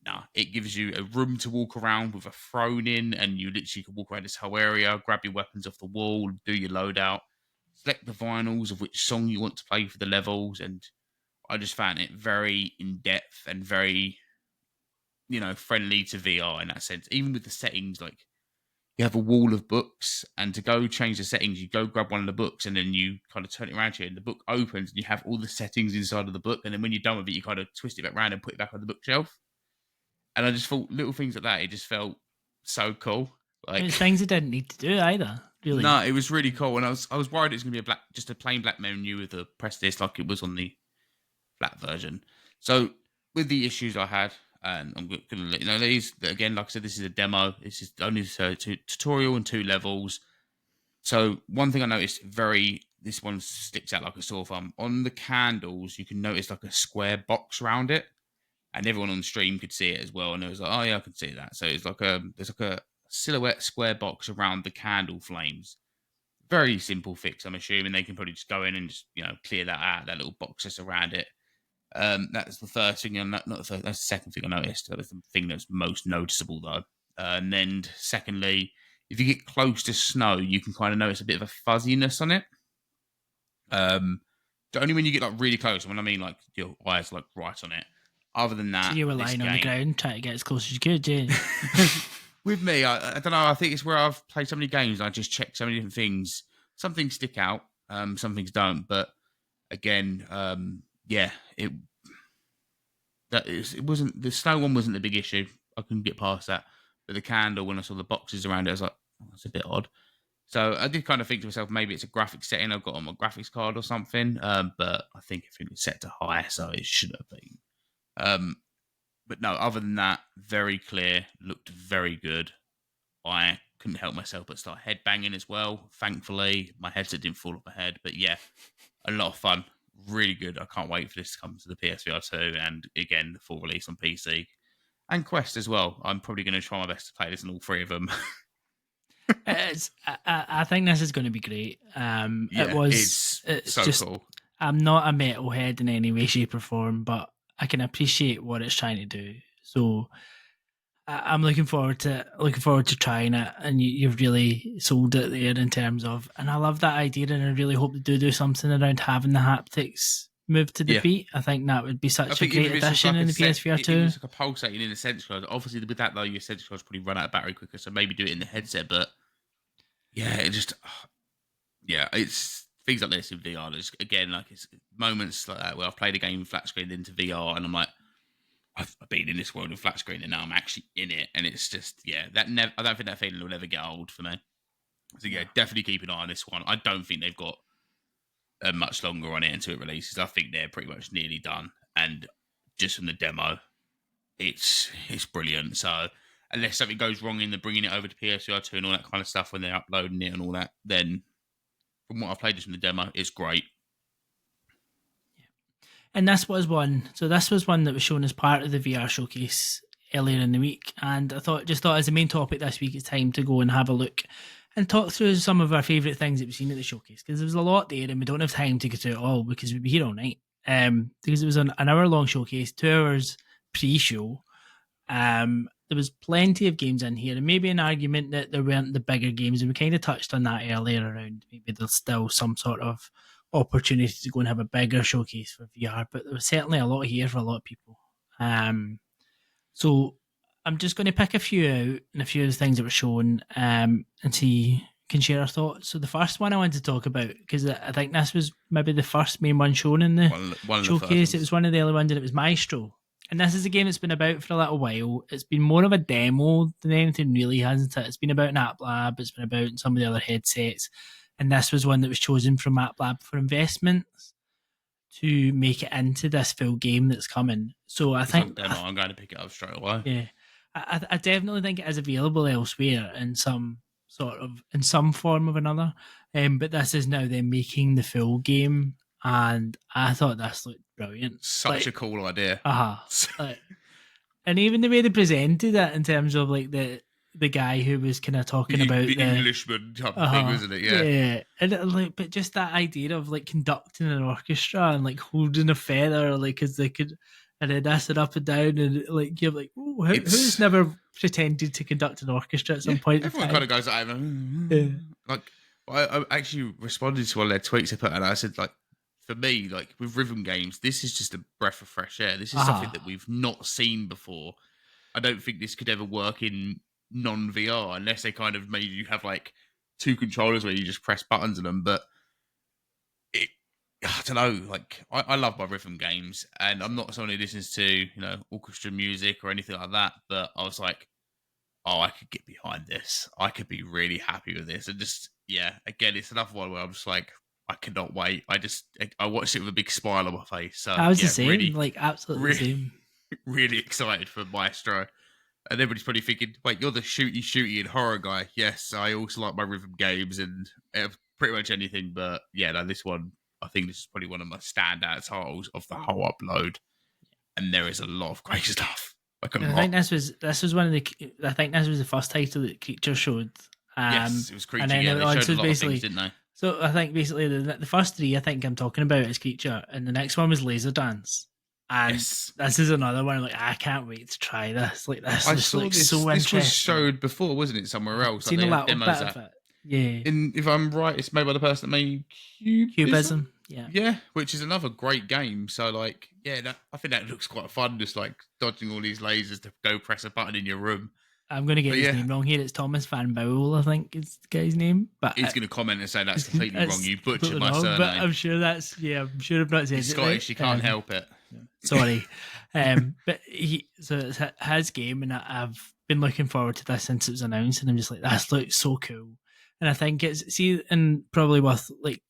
No, it gives you a room to walk around with a throne in, and you literally can walk around this whole area, grab your weapons off the wall, do your loadout, select the vinyls of which song you want to play for the levels. And I just found it very in-depth and very, friendly to VR in that sense. Even with the settings, like you have a wall of books, and to go change the settings, you go grab one of the books and then you kind of turn it around to you, and the book opens and you have all the settings inside of the book. And then when you're done with it, you kind of twist it back around and put it back on the bookshelf. And I just thought little things like that, it just felt so cool. Like it's things they didn't need to do either, really. No, it was really cool. And I was worried it was going to be just a plain black menu with a press this like it was on the flat version. So with the issues I had, and I'm going to let you know these, again, like I said, this is a demo. This is only a tutorial and 2 levels. So one thing I noticed this one sticks out like a sore thumb. On the candles, you can notice like a square box around it. And everyone on the stream could see it as well. And it was like, oh yeah, I can see that. So it's like there's like a silhouette square box around the candle flames. Very simple fix. I'm assuming they can probably just go in and just, clear that out, that little box that's around it. That's the first thing. That's the second thing I noticed. That was the thing that's most noticeable though. And then secondly, if you get close to snow, you can kind of notice a bit of a fuzziness on it. Only when you get like really close. When I mean like your eyes like right on it. Other than that, so you were lying on the ground trying to get as close as you could, yeah. With me, I don't know. I think it's where I've played so many games. I just check so many different things. Some things stick out, some things don't. But again, it wasn't the snow one wasn't the big issue. I couldn't get past that. But the candle, when I saw the boxes around it, I was like, oh, that's a bit odd. So I did kind of think to myself, maybe it's a graphics setting I've got on my graphics card or something. But I think everything was set to high, so it should have been. But no, other than that, very clear, looked very good. I couldn't help myself but start headbanging as well. Thankfully, my headset didn't fall off my head. But yeah, a lot of fun. Really good. I can't wait for this to come to the PSVR2 and again, the full release on PC and Quest as well. I'm probably going to try my best to play this in all 3 of them. I think this is going to be great. It's so just, cool. I'm not a metalhead in any way, shape, or form, but I can appreciate what it's trying to do. So I'm looking forward to trying it, and you've really sold it there in terms of, and I love that idea, and I really hope they do something around having the haptics move to the Yeah. beat. I think that would be I such a think even great if it's just addition like in the PSVR even if 2. it's like a pulsating in the sensor card, obviously with that though, your sensor cards probably run out of battery quicker, so maybe do it in the headset. But yeah, it just it's things like this in VR. There's again like it's moments like that where I've played a game flat screen into VR, and I'm like, I've been in this world of flat screen, and now I'm actually in it, and it's just that never. I don't think that feeling will never get old for me. So yeah, definitely keep an eye on this one. I don't think they've got much longer on it until it releases. I think they're pretty much nearly done, and just from the demo, it's brilliant. So unless something goes wrong in the bringing it over to PSVR2 and all that kind of stuff when they're uploading it and all that, then from what I've played just from the demo, it's great. And this was one. So this was one that was shown as part of the VR showcase earlier in the week. And I thought as the main topic this week, it's time to go and have a look and talk through some of our favourite things that we've seen at the showcase, because there's a lot there and we don't have time to get through it all because we'd be here all night. Because it was an hour-long showcase, 2 hours pre-show. There was plenty of games in here, and maybe an argument that there weren't the bigger games, and we kind of touched on that earlier around maybe there's still some sort of opportunity to go and have a bigger showcase for VR, but there was certainly a lot here for a lot of people. So I'm just going to pick a few out and a few of the things that were shown, and see can share our thoughts. So the first one I wanted to talk about, because I think this was maybe the first main one shown in the one showcase. It was one of the early ones, and it was Maestro. And this is a game that's been about for a little while. It's been more of a demo than anything really, hasn't it? It's been about an app lab. It's been about some of the other headsets. And this was one that was chosen from App Lab for investments to make it into this full game that's coming. So I think demo, I'm going to pick it up straight away. Yeah, I definitely think it is available elsewhere in some form of another. But this is now them making the full game, and I thought this looked brilliant. Such a cool idea. And even the way they presented it in terms of like the guy who was kind of talking about the Englishman type of thing, wasn't it? Yeah. And but just that idea of like conducting an orchestra and like holding a feather, like as they could, and then that's it up and down, and like you're like, oh, who's never pretended to conduct an orchestra at some point? Everyone kind of goes like, like I actually responded to one of their tweets I put, and I said like, for me, like with rhythm games, this is just a breath of fresh air. This is something that we've not seen before. I don't think this could ever work in non-VR unless they kind of made you have like 2 controllers where you just press buttons on them. But I don't know, like I love my rhythm games, and I'm not someone who listens to orchestra music or anything like that, but I was like, oh, I could get behind this. I could be really happy with this. And just again, it's another one where I'm just like, I cannot wait. I watched it with a big smile on my face. So I was the same, really, like absolutely the same. Really excited for Maestro. And everybody's probably thinking, wait, you're the shooty and horror guy. Yes, I also like my rhythm games and pretty much anything. But this one, I think this is probably one of my standout titles of the whole upload. And there is a lot of great stuff. I think this was one of the. I think this was the first title that Creature showed. Yes, it was Creature. And then they showed a lot of things, didn't they? So I think basically the first 3 I think I'm talking about is Creature, and the next one was Laser Dance. And this is another one. Like, I can't wait to try this. Like, this looks like so interesting. This was showed before, wasn't it? Somewhere else. Seen a little bit of it. Yeah. And if I'm right, it's made by the person that made Cubism. Yeah, which is another great game. So, like, I think that looks quite fun. Just like dodging all these lasers to go press a button in your room. I'm going to get his name wrong here. It's Thomas Van Bowel, I think is the guy's name. But he's going to comment and say that's completely wrong. You butchered my surname. But I'm sure I'm sure I've not said it. He's Scottish. Right. You can't help it. Sorry. But so it's his game, and I've been looking forward to this since it was announced, and I'm just like, this looks so cool. And I think and probably with like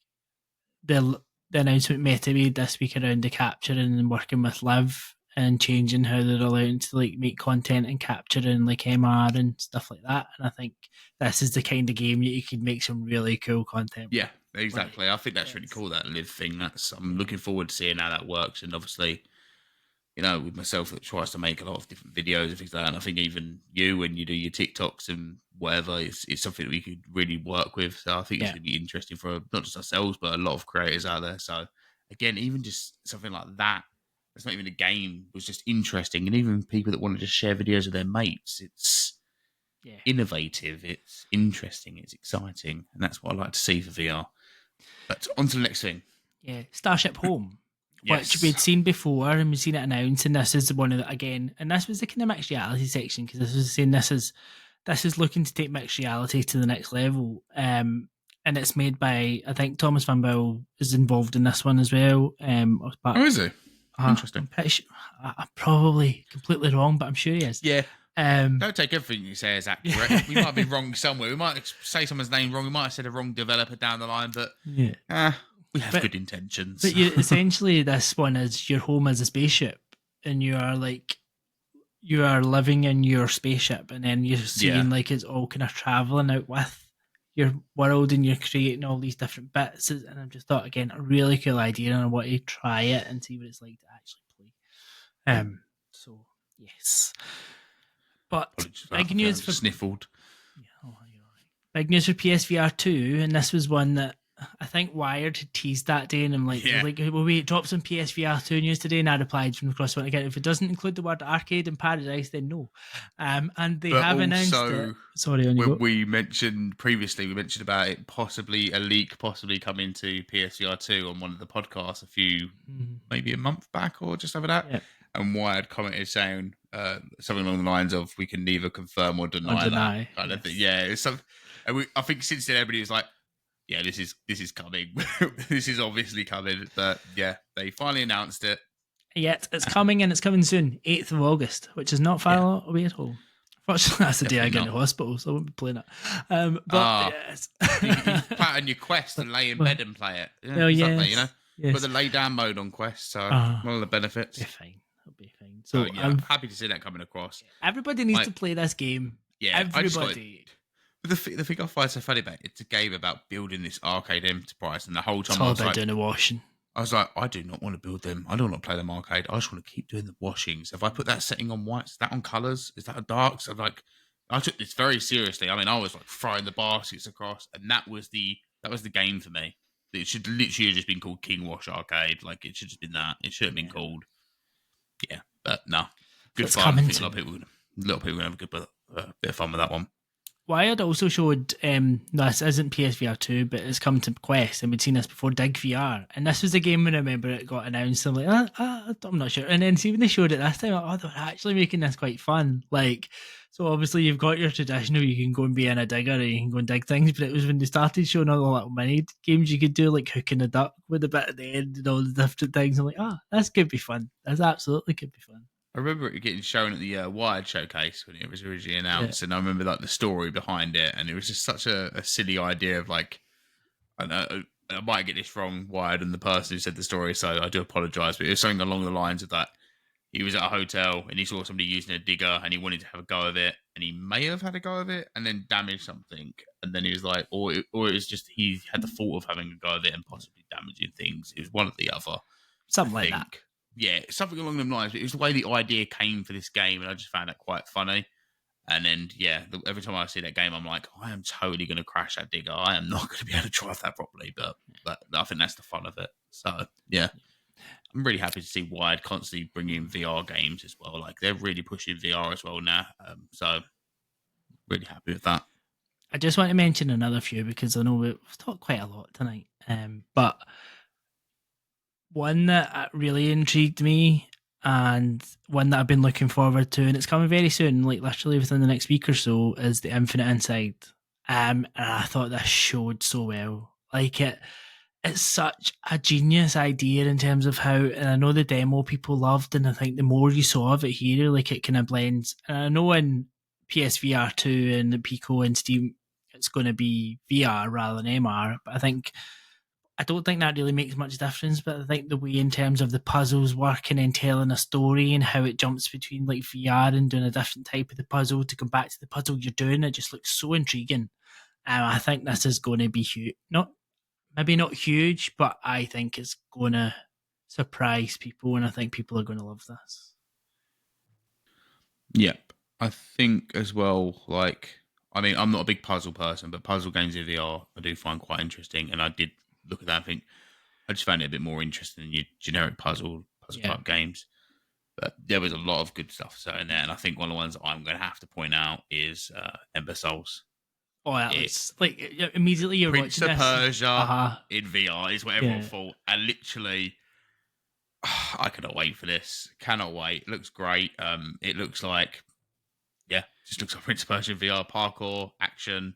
the announcement Meta made this week around the capturing and working with Live and changing how they're allowed to like make content and capturing like MR and stuff like that. And I think this is the kind of game that you can make some really cool content. Yeah, exactly. I think that's really cool, that Live thing. I'm looking forward to seeing how that works. And obviously, with myself that tries to make a lot of different videos and things like that. And I think even you, when you do your TikToks and whatever, it's something that we could really work with. So I think it's going to be interesting for not just ourselves, but a lot of creators out there. So again, even just something like that, it's not even a game, was just interesting. And even people that want to just share videos of their mates, it's innovative, it's interesting, it's exciting. And that's what I like to see for VR. But on to the next thing. Yeah, Starship Home. Yes. Which we'd seen before and we'd seen it announced, and this is one of the, again, and this was the kind of mixed reality section, because this was saying this is looking to take mixed reality to the next level. And it's made by, I think Thomas Van Bill is involved in this one as well. Oh, is he? Interesting. I'm probably completely wrong, but I'm sure he is. Yeah. Don't take everything you say as accurate. We might be wrong somewhere. We might say someone's name wrong. We might have said a wrong developer down the line, but we have good intentions. But essentially, this one is your home as a spaceship, and you are living in your spaceship, and then you're seeing like it's all kind of traveling out with your world, and you're creating all these different bits. And I just thought, again, a really cool idea, and I want to try it and see what it's like to actually play. So yes, but big news for sniffled. Yeah, big news for PSVR2, and this was one that I think Wired had teased that day, and I'm like, will we drop some PSVR2 news today? And I replied from across one again, if it doesn't include the word arcade and paradise, then no. And they have announced it. Sorry, we mentioned previously, about it possibly a leak, possibly coming to PSVR2 on one of the podcasts maybe a month back or just over that. Yeah. And Wired commented saying something along the lines of, we can neither confirm or deny that kind of thing. Yeah, it's something. I think since then everybody was like, yeah, this is coming. This is obviously coming. But yeah, they finally announced it. Yeah, it's coming, and it's coming soon, 8th of August, which is not far away at all. Fortunately, that's the day I get into hospital, so I won't be playing it. But yes. you can play it on your Quest and lay in bed and play it. Yeah, yes. You know? Yes. Put the lay down mode on Quest, so one of the benefits. It'll be fine. So yeah, I'm happy to see that coming across. Everybody needs to play this game. Yeah, everybody. But the thing I find so funny about it's a game about building this arcade enterprise, and the whole time it's all about doing the washing. I was like, I do not want to build them. I don't want to play them arcade. I just want to keep doing the washings. If I put that setting on whites, is that on colours? Is that on darks? I'm like, I took this very seriously. I mean, I was like throwing the baskets across, and that was the game for me. It should literally have just been called King Wash Arcade. Like, it should have been that. It should have been called. Yeah, but no, good fun. I think a lot of people are going to have a good bit of fun with that one. Wired also showed, this isn't PSVR2, but it's come to Quest, and we'd seen this before, Dig VR. And this was a game when I remember it got announced. I'm like, I'm not sure. And then see when they showed it this time, they were actually making this quite fun. Like, so obviously you've got your traditional, you can go and be in a digger, or you can go and dig things, but it was when they started showing all the little mini games you could do, like hooking a duck with a bit at the end and all the different things. I'm like, this could be fun. This absolutely could be fun. I remember it getting shown at the Wired Showcase when it was originally announced, and I remember like the story behind it, and it was just such a silly idea of like, I know I might get this wrong, Wired, and the person who said the story, so I do apologise, but it was something along the lines of that. He was at a hotel and he saw somebody using a digger, and he wanted to have a go of it, and he may have had a go of it and then damaged something, and then he was like, or it was just he had the thought of having a go of it and possibly damaging things. It was one or the other, something like that. Yeah, something along them lines. It was the way the idea came for this game, and I just found it quite funny. And then, yeah, every time I see that game, I'm like, I am totally going to crash that digger. I am not going to be able to drive that properly, but I think that's the fun of it. So, yeah, I'm really happy to see Wired constantly bringing VR games as well. Like, they're really pushing VR as well now. So, really happy with that. I just want to mention another few, because I know we've talked quite a lot tonight, but one that really intrigued me, and one that I've been looking forward to, and it's coming very soon, like literally within the next week or so, is the Infinite Inside. And I thought this showed so well. Like, it's such a genius idea in terms of how, and I know the demo people loved, and I think the more you saw of it here, like, it kind of blends. And I know in PSVR2 and the Pico and Steam, it's going to be VR rather than MR, but I don't think that really makes much difference, but I think the way in terms of the puzzles working and telling a story and how it jumps between like VR and doing a different type of the puzzle to come back to the puzzle you're doing, it just looks so intriguing. I think this is going to be huge. Maybe not huge, but I think it's going to surprise people, and I think people are going to love this. Yep. I think as well, like, I mean, I'm not a big puzzle person, but puzzle games in VR I do find quite interesting, and I did look at that and think I just found it a bit more interesting than your generic puzzle puzzle type games. But there was a lot of good stuff in there, and I think one of the ones I'm going to have to point out is Ember Souls. Oh, yeah, it's like immediately you're Prince watching of this. Persia in VR is what everyone thought, and literally, I cannot wait for this. Cannot wait. It looks great. It looks like, just looks like Prince of Persia in VR, parkour, action,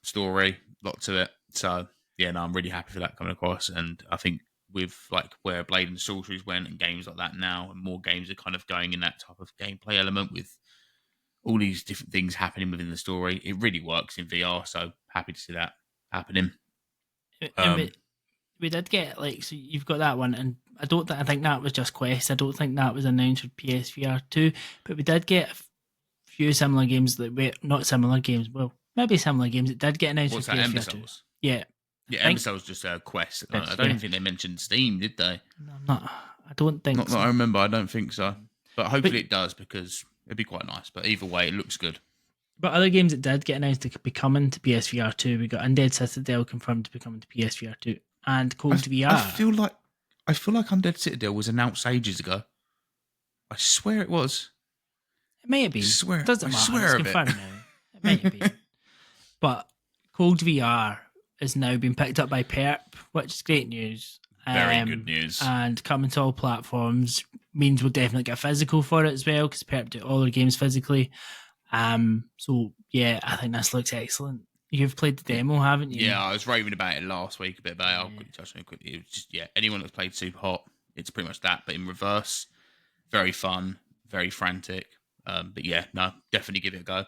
story, lots of it. So I'm really happy for that coming across, and I think with like where Blade and Sorceries went and games like that now, and more games are kind of going in that type of gameplay element with all these different things happening within the story. It really works in VR, so happy to see that happening. And we did get so you've got that one, and I think that was just Quest. I don't think that was announced for PSVR2, but we did get a few similar games not similar games. Well, maybe similar games. It did get announced for PSVR2. Yeah. Yeah, Ember Souls just a Quest. I don't even think they mentioned Steam, did they? No, I don't think Not so. that I remember. I don't think so. But hopefully it does, because it'd be quite nice. But either way, it looks good. But other games that did get announced to be coming to PSVR2, we got Undead Citadel confirmed to be coming to PSVR2 and Cold VR. I feel like Undead Citadel was announced ages ago. I swear it was. It may have been. It doesn't matter. Swear it's confirmed now. It may have been. But Cold VR is now being picked up by Perp, which is great news. Very good news. And coming to all platforms means we'll definitely get a physical for it as well, because Perp do all their games physically. So yeah, I think this looks excellent. You've played the demo, haven't you? Yeah, I was raving about it last week a bit, but I'll quickly touch on it quickly. It was just, anyone that's played Super Hot, it's pretty much that, but in reverse. Very fun, very frantic. But definitely give it a go.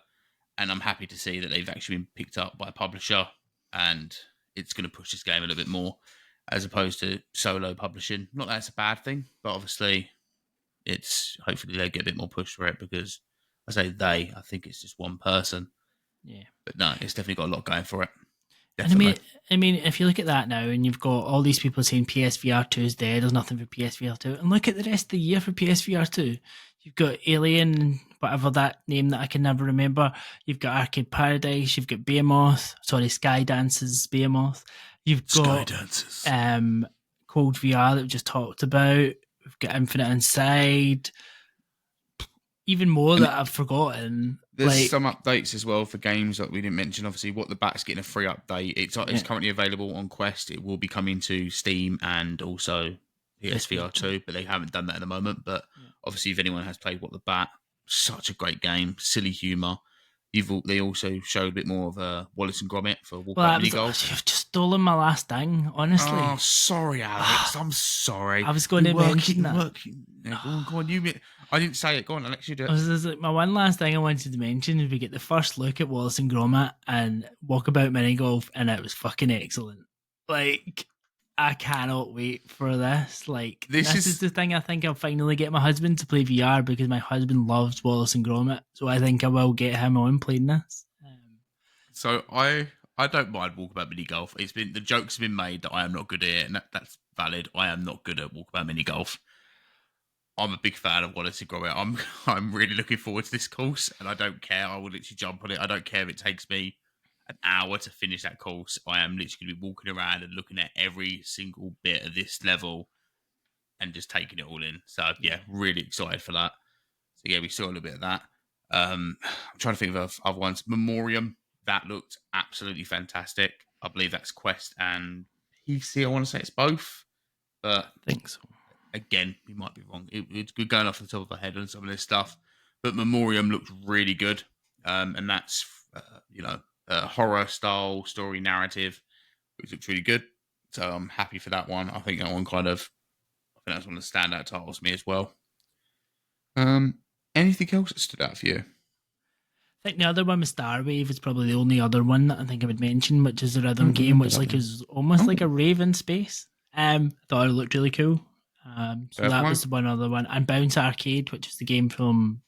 And I'm happy to see that they've actually been picked up by a publisher, and it's going to push this game a little bit more, as opposed to solo publishing. Not that it's a bad thing, but obviously hopefully they get a bit more push for it, because I think it's just one person. Yeah. But no, it's definitely got a lot going for it. Definitely. And I mean, if you look at that now, and you've got all these people saying PSVR2 is dead, there's nothing for PSVR2, and look at the rest of the year for PSVR2. You've got Alien, whatever that name that I can never remember. You've got Arcade Paradise. You've got Skydance's Behemoth. You've got Cold VR that we just talked about. We've got Infinite Inside. Even more that I've forgotten. There's some updates as well for games that we didn't mention. Obviously, What the Bat's getting a free update. It's currently available on Quest. It will be coming to Steam and also PSVR2, but they haven't done that at the moment. But obviously, if anyone has played What the Bat, such a great game, silly humour. They also showed a bit more of Wallace and Gromit for Walkabout Mini Golf. You've just stolen my last thing, honestly. Oh, sorry, Alex. I'm sorry. I was going to mention that. Go on, I didn't say it. Go on, Alex, you do it. My one last thing I wanted to mention is we get the first look at Wallace and Gromit and Walkabout Mini Golf, and it was fucking excellent. I cannot wait for this. This is the thing. I think I'll finally get my husband to play VR, because my husband loves Wallace and Gromit. So I think I will get him on playing this. So I don't mind Walkabout Mini Golf. The jokes have been made that I am not good at it, and that's valid. I am not good at Walkabout Mini Golf. I'm a big fan of Wallace and Gromit. I'm really looking forward to this course, and I don't care. I will literally jump on it. I don't care if it takes me an hour to finish that course. I am literally going to be walking around and looking at every single bit of this level and just taking it all in. So really excited for that. So we saw a little bit of that. I'm trying to think of other ones. Memoriam, that looked absolutely fantastic. I believe that's Quest and PC. I want to say it's both, but I think so. Again, we might be wrong. It's good going off the top of my head on some of this stuff, but Memoriam looked really good, and that's a horror style story narrative, which looks really good. So I'm happy for that one. I think that one that's one of the standout titles for me as well. Anything else that stood out for you? I think the other one was Starwave is probably the only other one that I think I would mention, which is a rhythm game, which is almost like a rave in space. Thought it looked really cool. So that was the one other one. And Bounce Arcade, which is the game from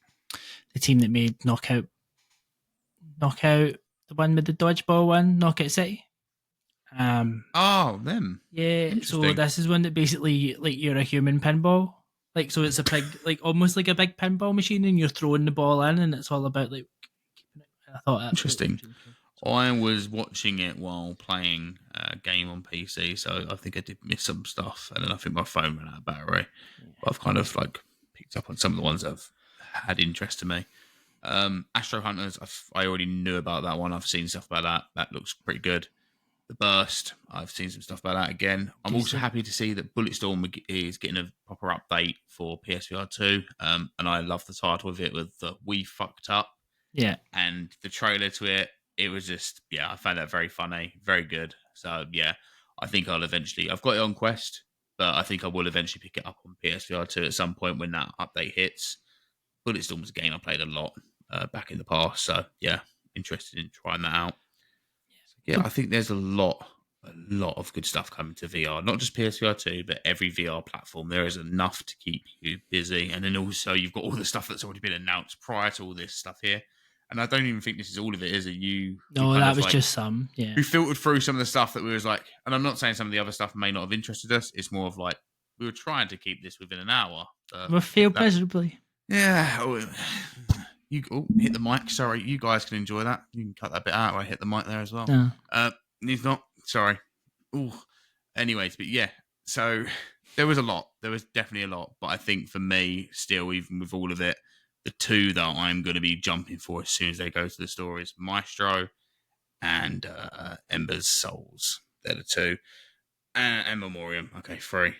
the team that made Knockout, the one with the dodgeball one, Knockout City. Them. Yeah, so this is one that basically you're a human pinball. So it's a big, almost like a big pinball machine, and you're throwing the ball in, and it's all about keeping it. I thought that interesting. I was watching it while playing a game on PC, so I think I did miss some stuff, and then I think my phone ran out of battery. But I've kind of like picked up on some of the ones that have had interest to me. Astro Hunters, I already knew about that one. I've seen stuff about that. That looks pretty good. The Burst, I've seen some stuff about that again. I'm also happy to see that Bulletstorm is getting a proper update for PSVR2, and I love the title of it with the "We fucked up." Yeah, And the trailer to it, it was just I found that very funny, very good. So yeah, I think I'll eventually. I've got it on Quest, but I think I will eventually pick it up on PSVR2 at some point when that update hits. Bulletstorm was a game I played a lot back in the past, so yeah, interested in trying that out. Yeah, I think there's a lot of good stuff coming to VR. Not just PSVR2, but every VR platform. There is enough to keep you busy. And then also you've got all the stuff that's already been announced prior to all this stuff here. And I don't even think this is all of it, is it? No, that was just some, yeah. We filtered through some of the stuff that we was like, and I'm not saying some of the other stuff may not have interested us. It's more of like, we were trying to keep this within an hour. We failed miserably. Yeah. You hit the mic. Sorry, you guys can enjoy that. You can cut that bit out. I hit the mic there as well. No. He's not. Sorry. Ooh. Anyways, but yeah. So there was a lot. There was definitely a lot. But I think for me, still, even with all of it, the two that I'm going to be jumping for as soon as they go to the store is Maestro and Ember's Souls. They're the two. And Memoriam. Okay, 3.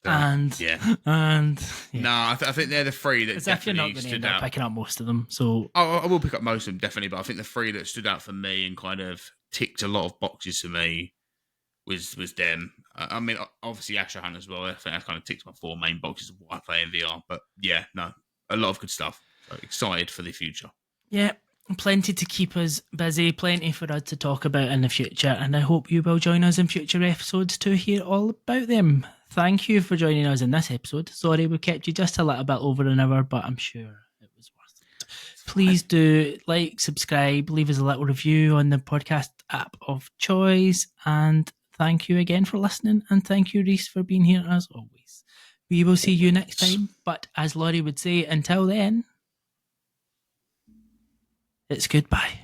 And yeah. No, I think they're the 3 that definitely stood out. Picking up most of them, so I will pick up most of them definitely, but I think the 3 that stood out for me and kind of ticked a lot of boxes for me was them. I mean, obviously Astro Hunt as well. I think that kind of ticks my 4 main boxes of why I play in VR. But yeah, no, a lot of good stuff. So excited for the future. Yeah, plenty to keep us busy, plenty for us to talk about in the future, and I hope you will join us in future episodes to hear all about them. Thank you for joining us in this episode. Sorry we kept you just a little bit over an hour, but I'm sure it was worth it. Please do like, subscribe, leave us a little review on the podcast app of choice, and thank you again for listening, and thank you, Reese, for being here as always. We will see you next time, but as Laurie would say, until then, it's goodbye.